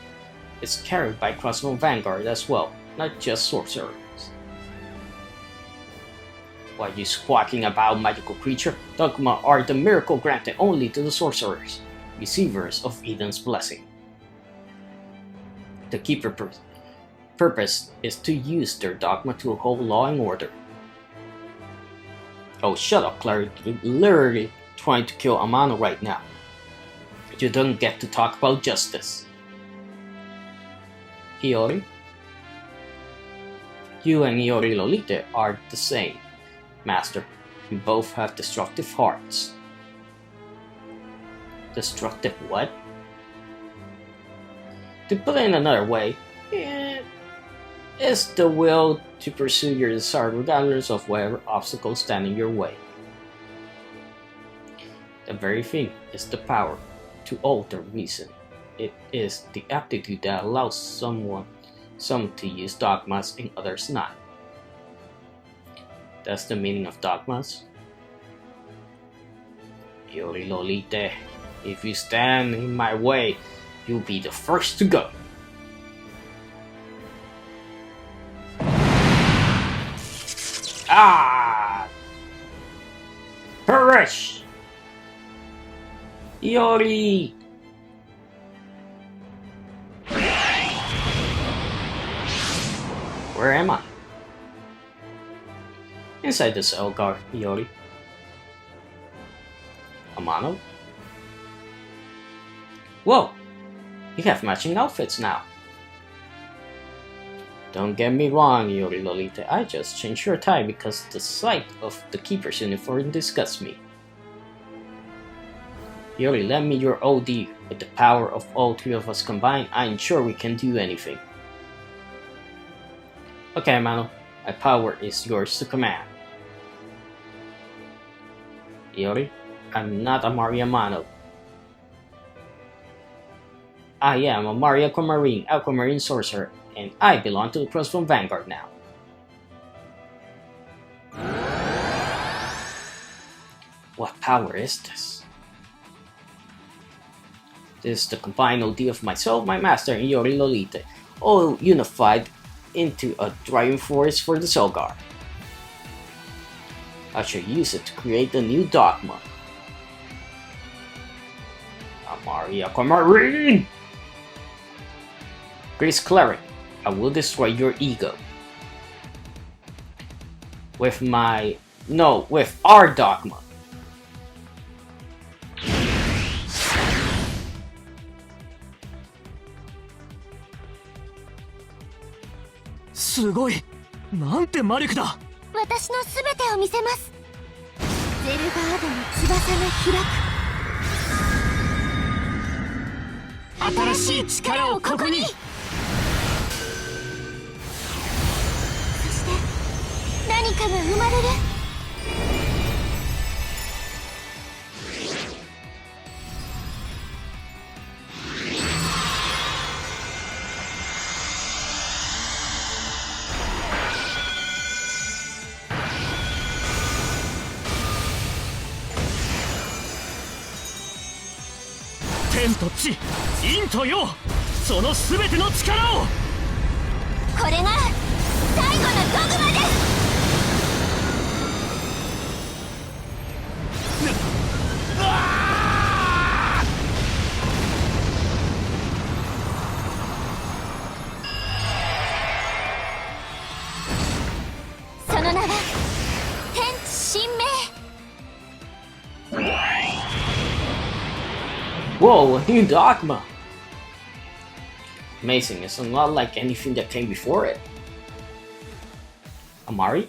It's carried by Crossbone Vanguard as well, not just sorcerers. Why are you squawking about magical creature? Dogma are the miracle granted only to the sorcerers, receivers of Eden's blessing. The Keeper purpose is to use their dogma to uphold law and order. Oh, shut up, Clary. You're literally trying to kill Amano right now. You don't get to talk about justice. Iori? You and Iori Lolite are the same, Master. You both have destructive hearts. Destructive what? To put it in another way, it's the will to pursue your desire regardless of whatever obstacles stand in your way. The very thing is the power to alter reason. It is the aptitude that allows some to use dogmas and others not. That's the meaning of dogmas. Iori Lolite, if you stand in my way, you'll be the first to go. Perish! Iori! Where am I? Inside the cell guard, Iori. Amano? Whoa! You have matching outfits now. Don't get me wrong, Iori Lolite, I just changed your tie because the sight of the Keeper's uniform disgusts me. Iori, lend me your OD. With the power of all three of us combined, I'm sure we can do anything. Okay, Amano, my power is yours to command. Iori, I'm not a Amano. I am a Mari Aquamarine sorcerer, and I belong to the Crossbone Vanguard now. What power is this? This is the combined OD of myself, my master, and Iori Lolite, all unified into a driving force for the Solgar. I shall use it to create a new dogma. Amari Aquamarine! Krys Cleric, I will destroy your ego. With our dogma. Sugoi! なんて魔力だ! 私のすべてを見せます。ゼルガードの翼が開く。新しい力をここに。そして何かが生まれる。天と地、陰と陽、そのすべての力を。これが最後のドグマです。その名は天地神明。Whoa, a new dogma! Amazing, it's not like anything that came before it. Amari?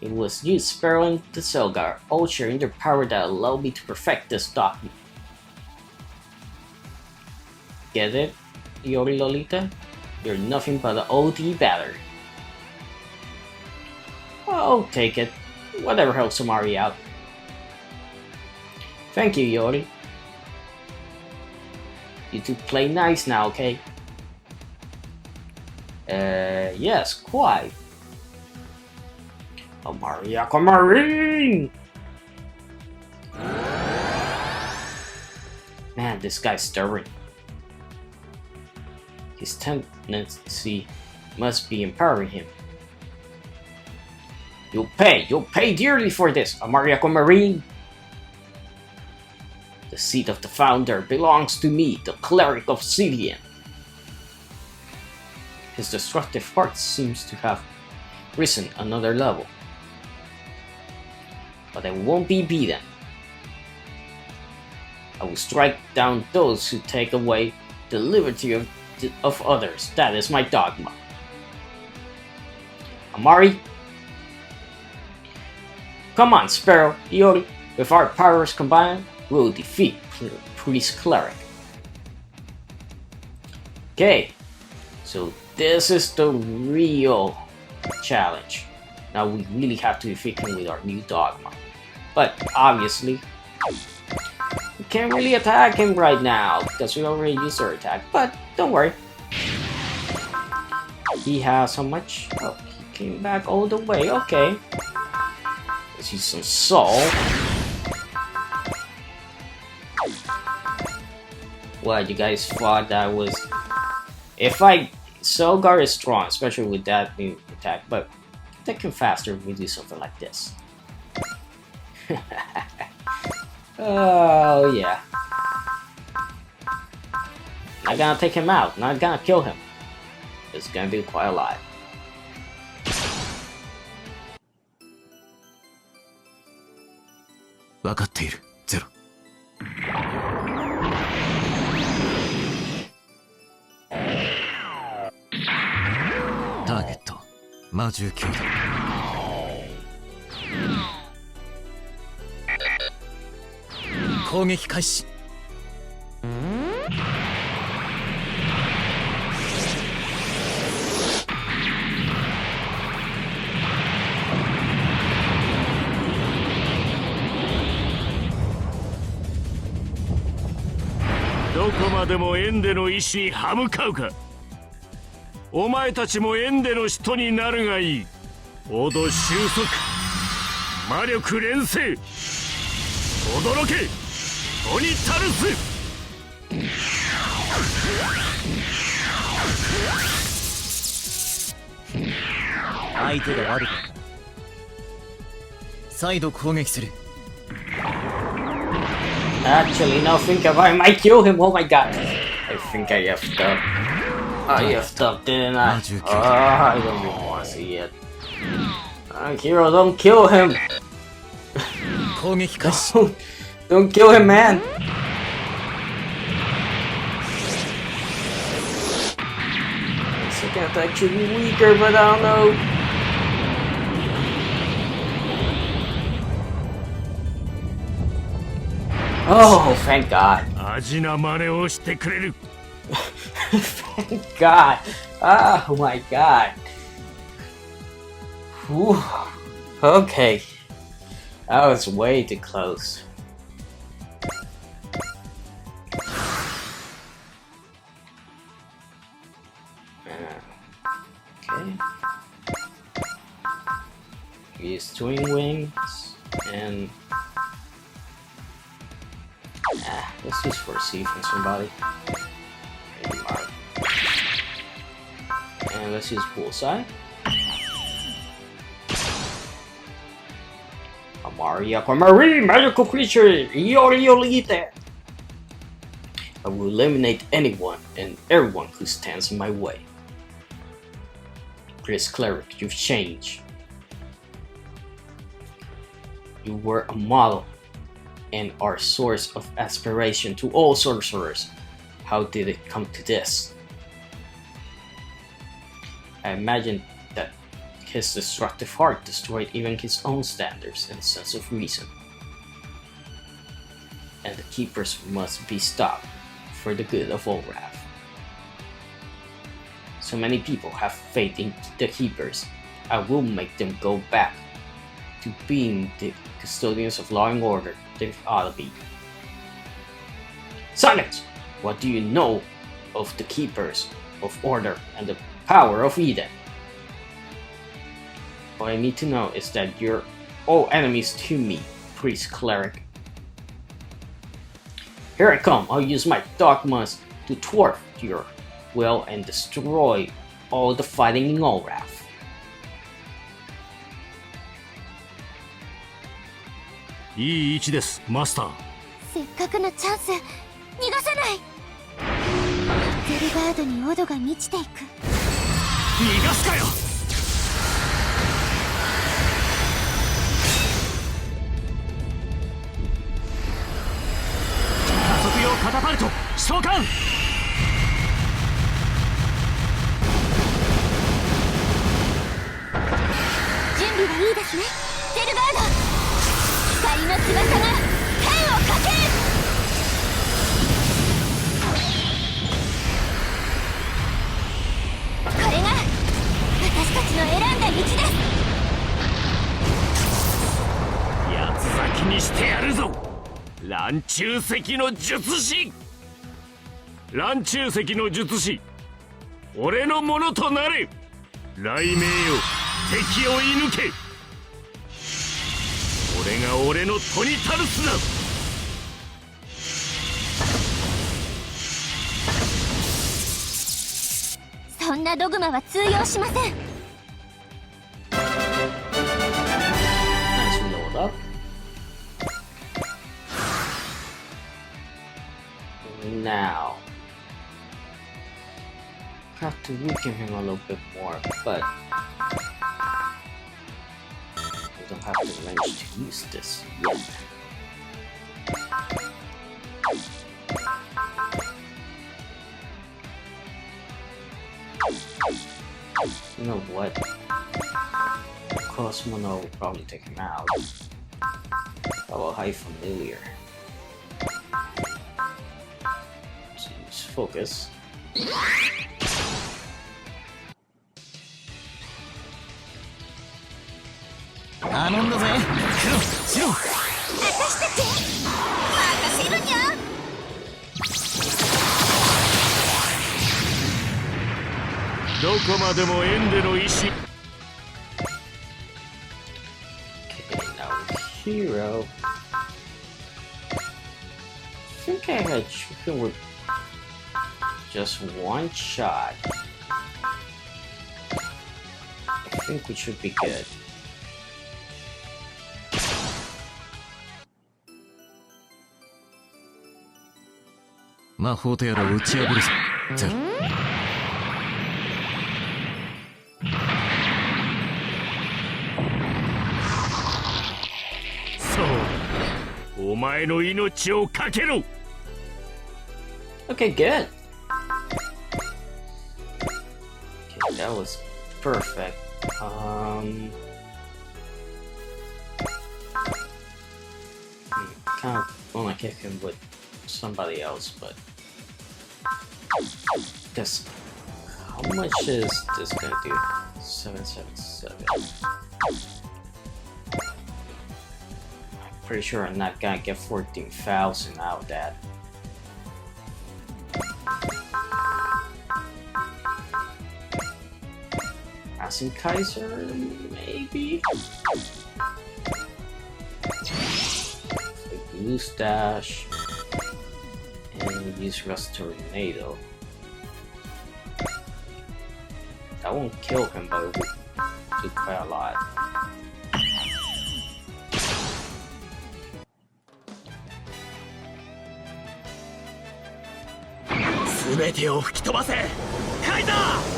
It was you, Sparrow, and the Selgar, all sharing their power that allowed me to perfect this dogma. Get it, Yori Lolita? You're nothing but an OD battery. I'll take it. Whatever helps Amari out. Thank you, Yori. You two play nice now, okay? Yes, quite. Amari Aquamarine! Man, this guy's stubborn. His tendency must be empowering him. You'll pay dearly for this, Amari Aquamarine! The seat of the founder belongs to me, the cleric of Obsidian. His destructive heart seems to have risen another level. But I won't be beaten. I will strike down those who take away the liberty of others. That is my dogma. Amari? Come on, Sparrow, Yori. With our powers combined, we'll defeat Priest Cleric. Okay, so this is the real challenge. Now we really have to defeat him with our new dogma. But obviously, we can't really attack him right now because we already used our attack. But don't worry. He has how much? Oh, he came back all the way. Okay. Let's use some salt. What, you guys thought that was... Selgar is strong, especially with that new attack, but take him faster if we do something like this. Oh, yeah. Not gonna take him out, not gonna kill him. It's gonna be quite a lot. Zero. ターゲット魔獣兄弟攻撃開始。どこまでもエンデの意志に歯向かうか。お前たちもエンデの使徒になるがいい。オド収束、魔力連成、驚けオニタルス。相手が悪かった。再度攻撃する。 Actually, now think of I might kill him. Oh my god. I think I effed up. I effed up, didn't I? I don't even want to see it. Hero, don't kill him. Don't kill him, man. Second attack should be weaker, but I don't know. Oh, thank God. Thank God. Oh my God. Whew. Okay. That was way too close. Okay. Use twin wings and let's use foresee from somebody. And let's use bullseye. Amari Aquamarine, magical creature, Yori Yolite. I will eliminate anyone and everyone who stands in my way. Krys Cleric, you've changed. You were a model and our source of aspiration to all sorcerers. How did it come to this? I imagine that his destructive heart destroyed even his own standards and sense of reason. And the keepers must be stopped for the good of all Wrath. So many people have faith in the keepers. I will make them go back to being the custodians of law and order they ought to be. Silence! What do you know of the keepers of order and the power of Eden? What I need to know is that you're all enemies to me, priest cleric. Here I come. I'll use my dogmas to thwart your will and destroy all the fighting in all Wrath.いい位置です、マスター。せっかくのチャンス逃がさない。ゼルガードにオドが満ちていく。逃がすかよ。加速用カタパルト召喚。準備はいいですね、ゼルガード。光の翼が天を駆ける。これが私たちの選んだ道です。八つ咲きにしてやるぞ、乱中石の術師。乱中石の術師、俺のものとなれ。雷鳴よ、敵を射抜け。俺が俺のトニタルスだ。そんなドグマは通用しません。Nice load up. Now, have to weaken him a little bit more, but we don't have the range to use this yet. You know what? Cosmono will probably take him out. How about High Familiar? Let's use Focus. 頼んだぜ、黒、白。私たち任せるにゃ。どこまでもエンデの意志。 Okay, now Hero. I think I had chicken with just one shot. I think we should be good. 魔法とやらを打ち破るぞ、ゼル。そう、お前の命をかけろ。 Okay, good. Okay, that was perfect. Kind of wanna kick him with somebody else, but guess how much is this gonna do? 777. I'm pretty sure I'm not gonna get 14,000 out of that. Kaiser, maybe? Use Dash and use Rust Tornado. That won't kill him, but it will do quite a lot. 全てを吹き飛ばせ、カイザー。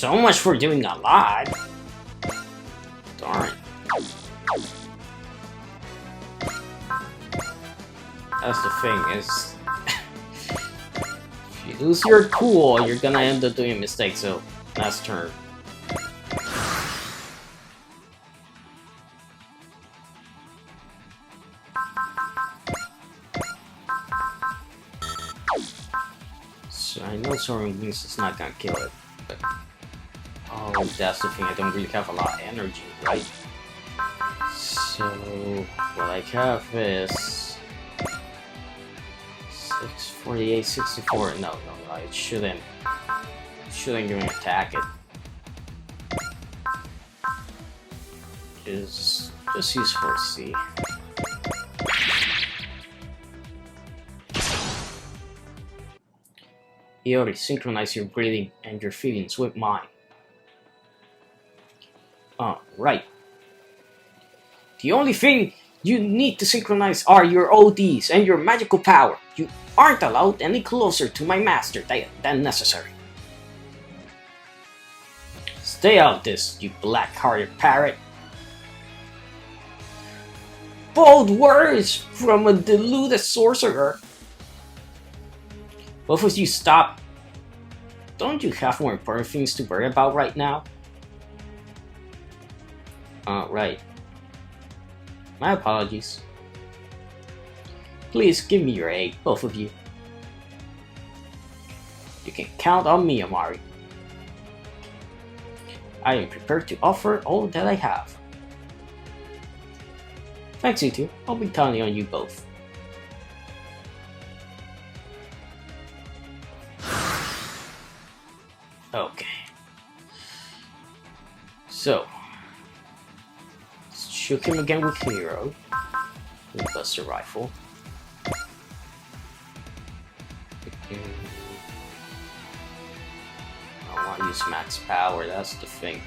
So much for doing a lot. Darn. That's the thing, is if you lose your cool, you're gonna end up doing mistakes, so last turn. So I know Soaring Wings is not gonna kill it, but oh, that's the thing, I don't really have a lot of energy, right? So what I have is 648, 64. No, it shouldn't even attack it. Just use 4C. Iori, synchronize your breathing and your feelings with mine. Right. The only thing you need to synchronize are your ODs and your magical power. You aren't allowed any closer to my master than necessary. Stay out of this, you black-hearted parrot. Bold words from a deluded sorcerer. Both of you stop. Don't you have more important things to worry about right now? Right. My apologies. Please give me your aid, both of you. You can count on me, Amari. I am prepared to offer all that I have. Thanks, you two. I'll be counting on you both. Okay. So, let's shoot him again with Hero. With Buster Rifle. I want to use max power, that's the thing.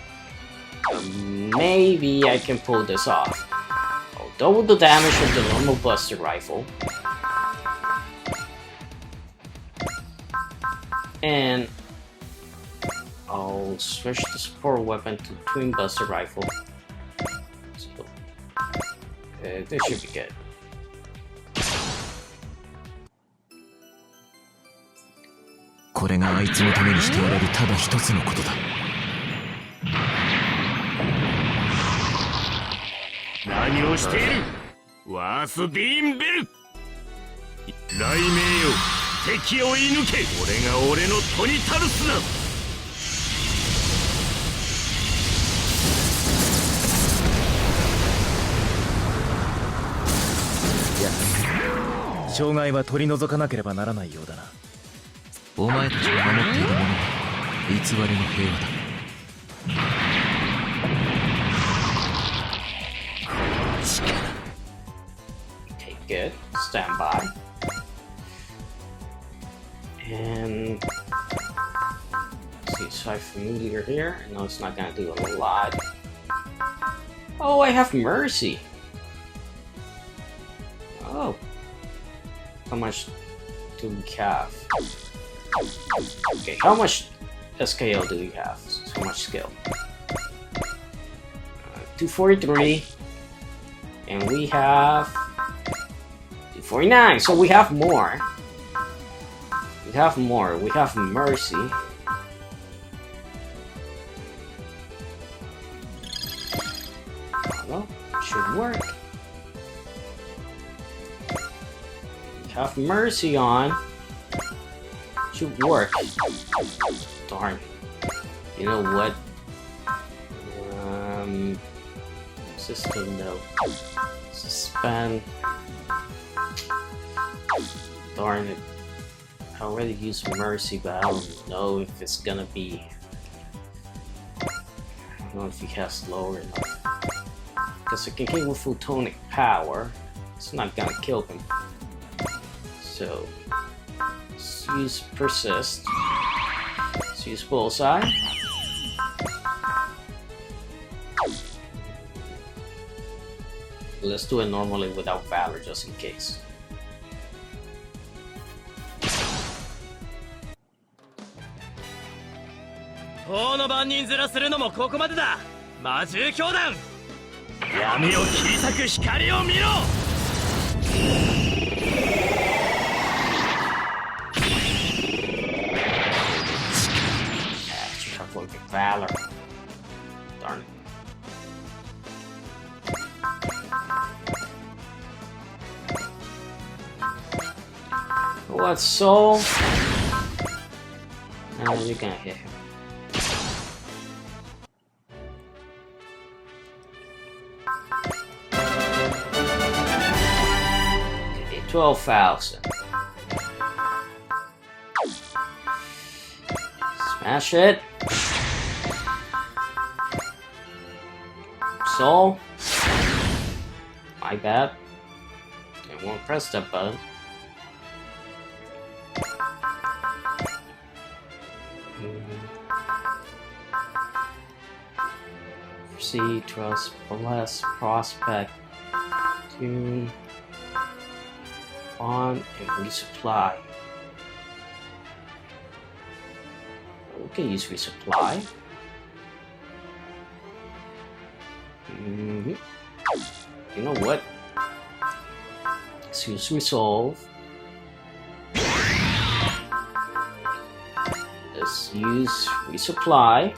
Maybe I can pull this off. I'll double the damage of the normal Buster Rifle. And I'll switch the support weapon to Twin Buster Rifle. So, this should be good. What are you doing? What's the beam bell? Raimei yo, teki o inuke. Ore ga ore no Tonitarus da. 障害は取り除かなければならないようだな。お前たちが守っているものは偽りの平和だ。Okay, good. Stand by. And let's see, so I have familiar here. I know it's not gonna do a lot. Oh, I have mercy. Oh. How much do we have? Okay, how much SKL do we have? So much skill. 243. And we have 249. So we have more. We have more. We have mercy. Well, should work. Have mercy on. Should work. Darn. You know what? System no. Suspend. Darn it. I already used mercy, but I don't know if it's gonna be. I don't know if he has lower enough. Because I can hit with photonic power. It's not gonna kill him. So, let's use persist. Let's use bullseye. Let's do it normally without valor just in case. 法の番人面するのもここまでだ。魔獣教団、闇を切り裂く光を見ろ。Valor. Darn it. What soul? Now you're gonna hit him. Okay, 12,000. Smash it. Soul. My bad. I won't press that button. See, trust, bless, prospect, tune, on, and resupply. We can use resupply. You know what? Let's use resolve. Let's use resupply.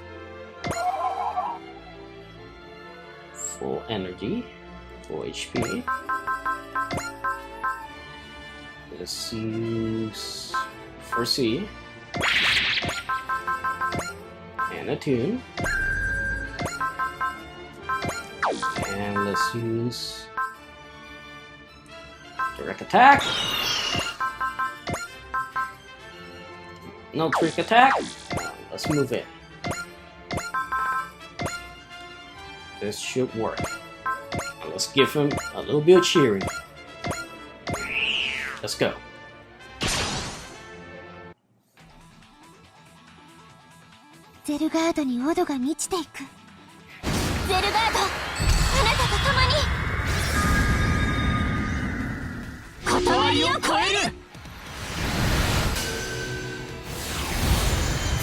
Full energy, full HP. Let's use foresee and attune. And let's use direct attack. No trick attack. Let's move it. This should work. Now let's give him a little bit of cheering. Let's go. Zelgard にオドが満ちていく。ゼルガード、あなたと共に断りを超える。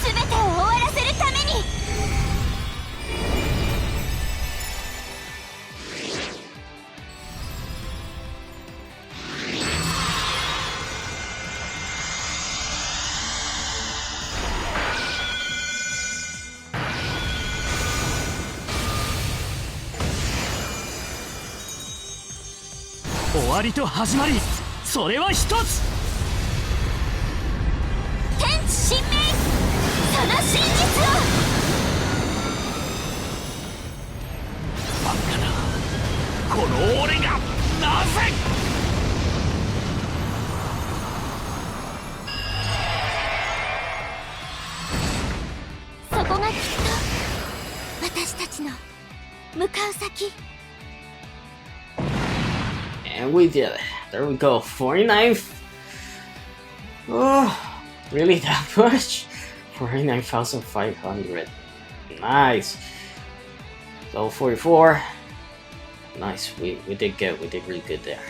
全てを終わらせるために。終わりと始まり、それは一つ。天地神明、その真実を。バカな、この俺がなぜ。そこがきっと私たちの向かう先。And we did it. There we go. 49th. Oh, really that much? 49,500. Nice. So 44. Nice. We did good. We did really good there.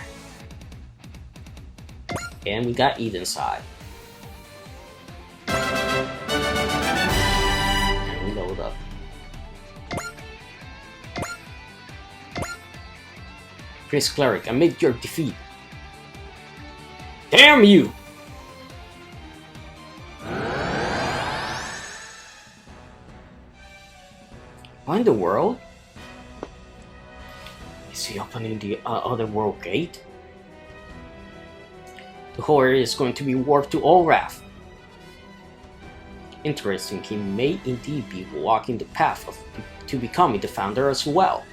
And we got Eden side. And we load up. Krys Cleric, amid your defeat. Damn you! What in the world? Is he opening the other world gate? The whole area is going to be warped to Olrath. Interesting, he may indeed be walking the path to becoming the founder as well.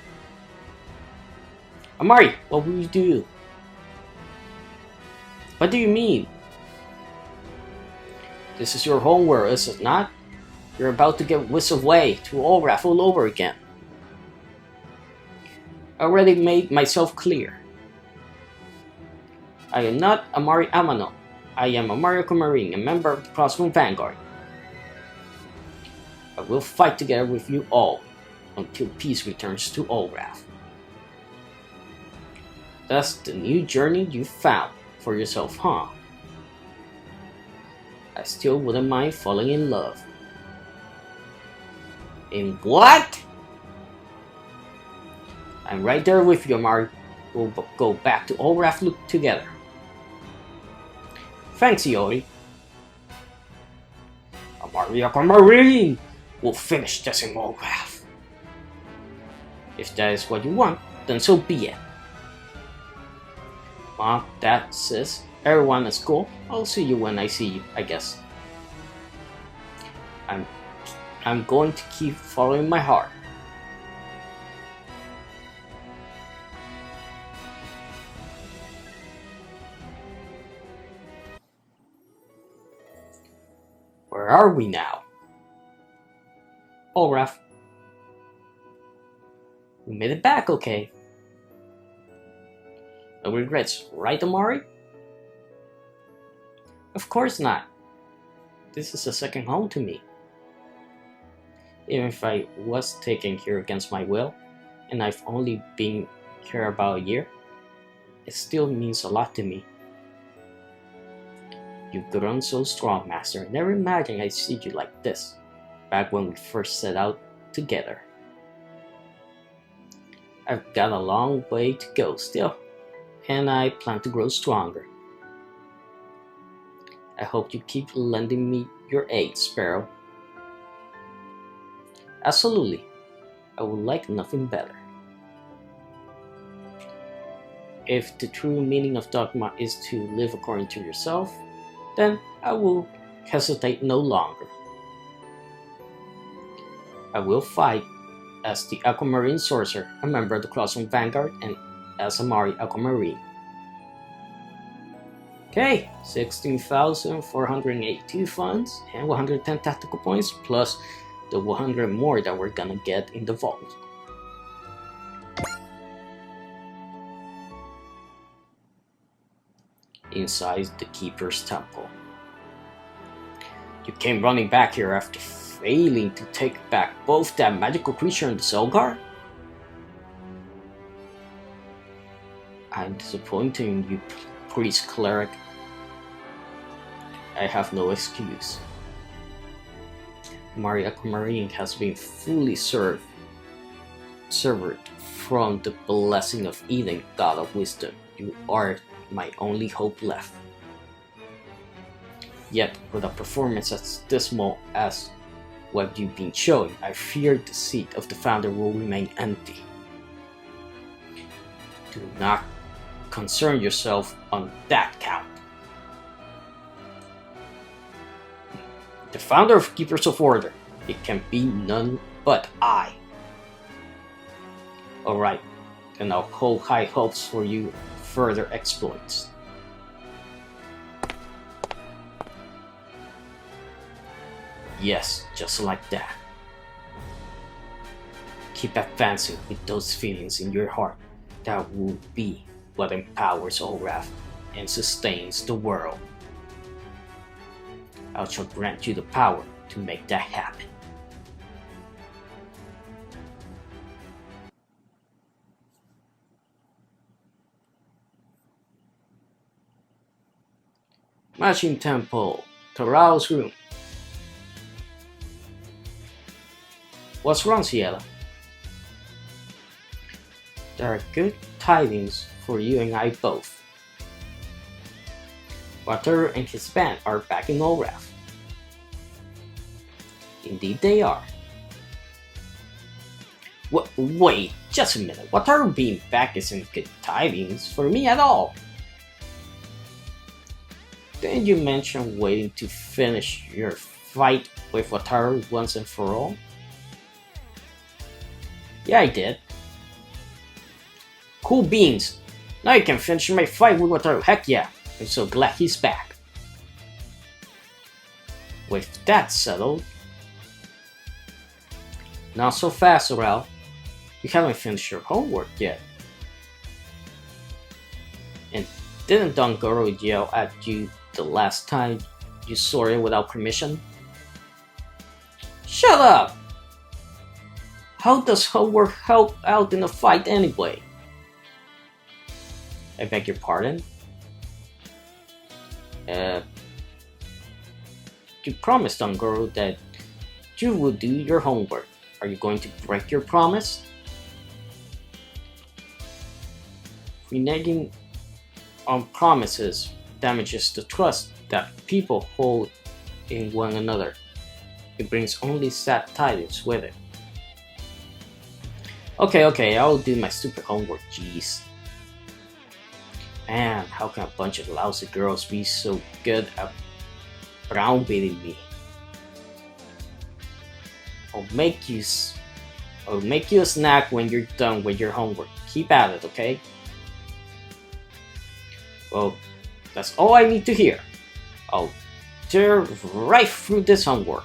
Amari, what will you do? What do you mean? This is your home world, is it not? You're about to get whisked away to Olrath all over again. I already made myself clear. I am not Amari Amano. I am Amari Marine, a member of the Crossbone Vanguard. I will fight together with you all until peace returns to Olrath. That's the new journey you found for yourself, huh? I still wouldn't mind falling in love. In what? I'm right there with you, Amari. We'll go back to Olaf Loop together. Thanks, Iori. Amari Aquamarine! We'll finish this in Olaf. If that is what you want, then so be it. Mom, Dad, Sis, everyone is cool. I'll see you when I see you, I guess. I'm going to keep following my heart. Where are we now? Oh, Raph. We made it back, okay. No regrets, right, Amari? Of course not. This is a second home to me. Even if I was taken here against my will, and I've only been here about a year, it still means a lot to me. You've grown so strong, Master. Never imagined I'd see you like this, back when we first set out together. I've got a long way to go still, and I plan to grow stronger. I hope you keep lending me your aid, Sparrow. Absolutely. I would like nothing better. If the true meaning of dogma is to live according to yourself, then I will hesitate no longer. I will fight as the Aquamarine Sorcerer, a member of the Crossroom Vanguard, and as Amari Aquamarine. Okay, 16,482 funds and 110 tactical points, plus the 100 more that we're gonna get in the vault. Inside the Keeper's Temple. You came running back here after failing to take back both that magical creature and the Selgar? I'm disappointing you, priest cleric. I have no excuse. Amari Aquamarine has been fully severed from the blessing of Eden, God of Wisdom. You are my only hope left. Yet, with a performance as dismal as what you've been showing, I fear the seat of the founder will remain empty. Do not concern yourself on that count. The founder of Keepers of Order, it can be none but I. Alright, then I'll hold high hopes for you further exploits. Yes, just like that. Keep advancing with those feelings in your heart. That will be what empowers Olaf and sustains the world. I shall grant you the power to make that happen. Matching Temple, Tarao's room. What's wrong, Ciela? There are good tidings for you and I both. Wataru and his band are back in Olaf. Indeed they are. Wait, just a minute. Wataru being back isn't good tidings for me at all. Didn't you mention waiting to finish your fight with Wataru once and for all? Yeah, I did. Cool beans. Now you can finish my fight with Wataru. Heck yeah. I'm so glad he's back. With that settled. Not so fast, Sorrel. You haven't finished your homework yet. And didn't Don Goro yell at you the last time you saw it without permission? Shut up! How does homework help out in a fight anyway? I beg your pardon? You promised Don Goro that you would do your homework, Are you going to break your promise? Reneging on promises damages the trust that people hold in one another. It brings only sad tidings with it. Okay, I'll do my stupid homework, jeez. Man, how can a bunch of lousy girls be so good at browbeating me? I'll make you a snack when you're done with your homework. Keep at it, okay? Well, that's all I need to hear. I'll tear right through this homework.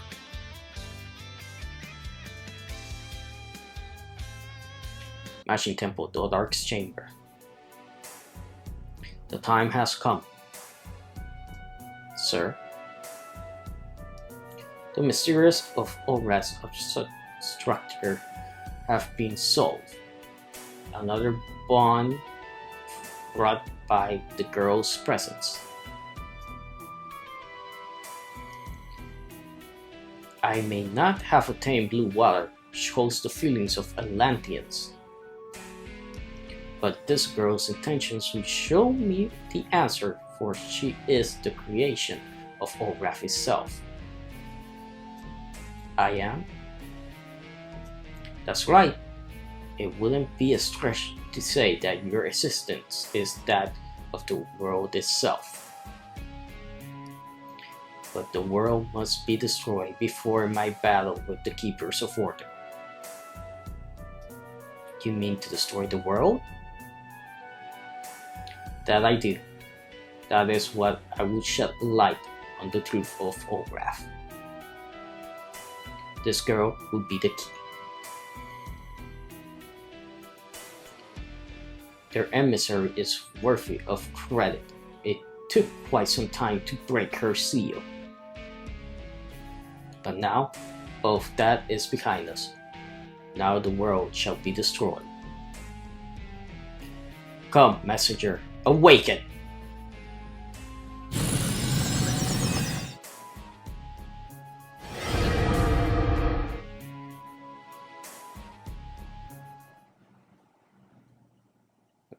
Mashing Temple, the Dark's Chamber. The time has come. Sir. The mysterious of unrest of such structure have been solved. Another bond brought by the girl's presence. I may not have attained blue water, which holds the feelings of Atlanteans, but this girl's intentions will show me the answer, for she is the creation of Olaf itself. I am? That's right. It wouldn't be a stretch to say that your existence is that of the world itself. But the world must be destroyed before my battle with the Keepers of Order. You mean to destroy the world? That I do. That is what I would shed light on the truth of Olaf. This girl would be the key. Their emissary is worthy of credit. It took quite some time to break her seal. But now, all of that is behind us. Now the world shall be destroyed. Come, messenger, awaken!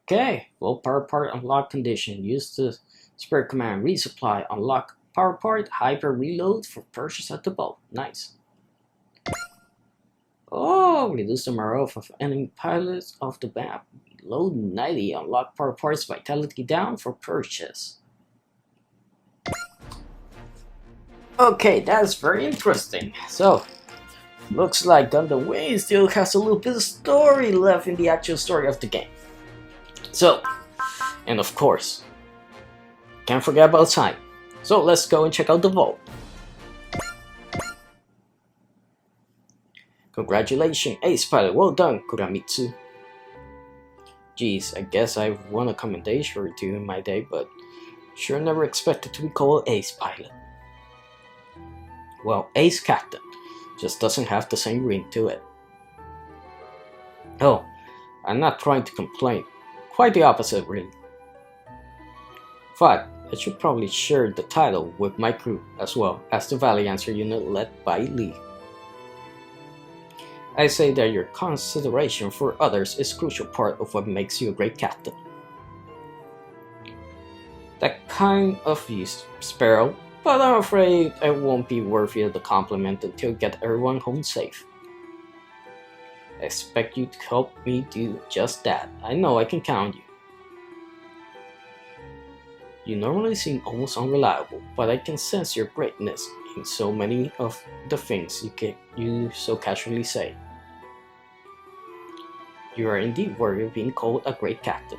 Okay, full power part unlock condition. Use the spirit command resupply. Unlock power part hyper reload for purchase at the boat. Nice. Oh, reduce the morale of enemy pilots off the map. Load 90. Unlock power parts vitality down for purchase. Okay, that's very interesting. So, looks like Gundam Wing still has a little bit of story left in the actual story of the game. So, and of course, can't forget about time. So let's go and check out the vault. Congratulations, Ace Pilot. Well done, Kuramitsu. Geez, I guess I've won a commendation or two in my day, but sure never expected to be called Ace Pilot. Well, Ace Captain just doesn't have the same ring to it. Oh, I'm not trying to complain. Quite the opposite, really. In fact, I should probably share the title with my crew as well as the Valley Answer unit led by Lee. I say that your consideration for others is a crucial part of what makes you a great captain. That kind of use, Sparrow, but I'm afraid I won't be worthy of the compliment until I get everyone home safe. I expect you to help me do just that. I know I can count on you. You normally seem almost unreliable, but I can sense your greatness in so many of the things you so casually say. You are indeed worthy of being called a great captain.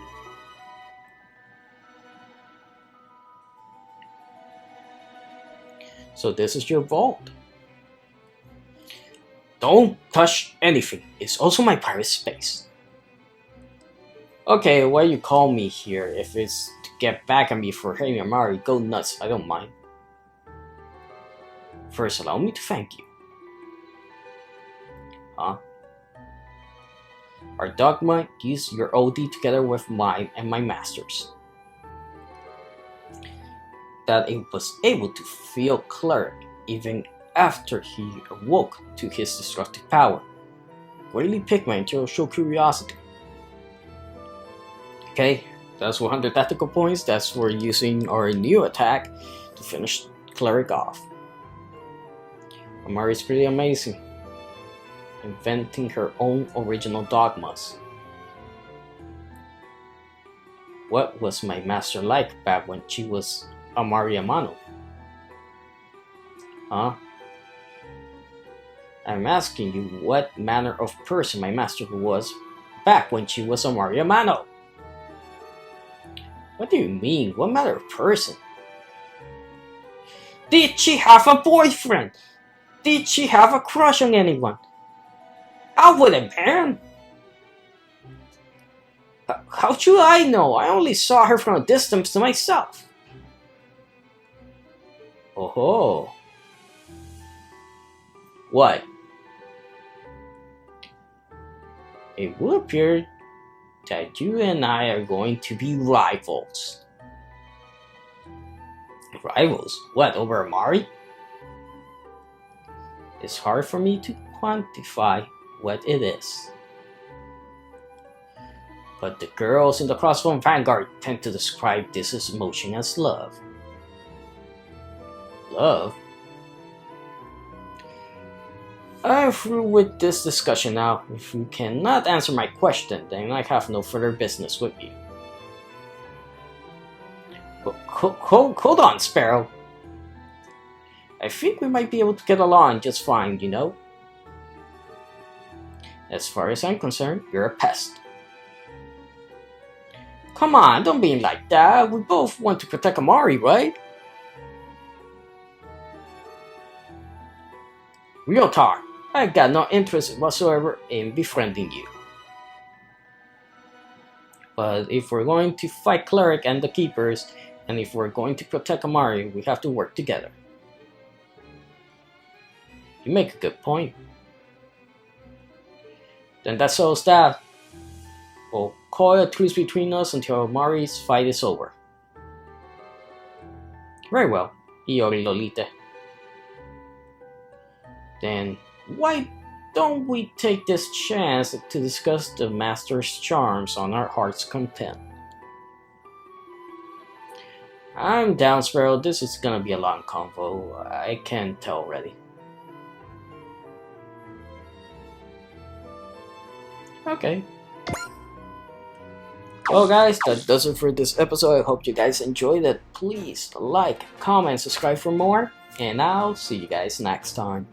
So this is your vault. Don't touch anything. It's also my private space. Okay, why you call me here? If it's to get back at me for hitting Amari, go nuts. I don't mind. First, allow me to thank you. Huh? Our dogma used your OD together with mine and my master's. That it was able to feel clear even after he awoke to his destructive power. greatly piqued my intellectual curiosity. Okay, that's 100 tactical points. That's for using our new attack to finish Cleric off. Amari is pretty amazing, inventing her own original dogmas. What was my master like back when she was Amari Amano? Huh? I'm asking you what manner of person my master was back when she was Amari Amano. What do you mean? What manner of person? Did she have a boyfriend? Did she have a crush on anyone? I wouldn't, man. How should I know? I only saw her from a distance to myself. Oh. What? It will appear that you and I are going to be rivals. Rivals? What, over Amari? It's hard for me to quantify what it is. But the girls in the Crossbone Vanguard tend to describe this emotion as love. Love? I'm through with this discussion now. If you cannot answer my question, then I have no further business with you. Hold on, Sparrow. I think we might be able to get along just fine, you know? As far as I'm concerned, you're a pest. Come on, don't be like that. We both want to protect Amari, right? Real talk. I've got no interest whatsoever in befriending you. But if we're going to fight Cleric and the Keepers, and if we're going to protect Amari, we have to work together. You make a good point. Then that settles that. We'll call a truce between us until Amari's fight is over. Very well, Iori Lolita. Then why don't we take this chance to discuss the Master's charms on our heart's content? I'm down, Sparrow. This is gonna be a long convo. I can tell already. Okay. Well guys, that does it for this episode. I hope you guys enjoyed it. Please like, comment, subscribe for more, and I'll see you guys next time.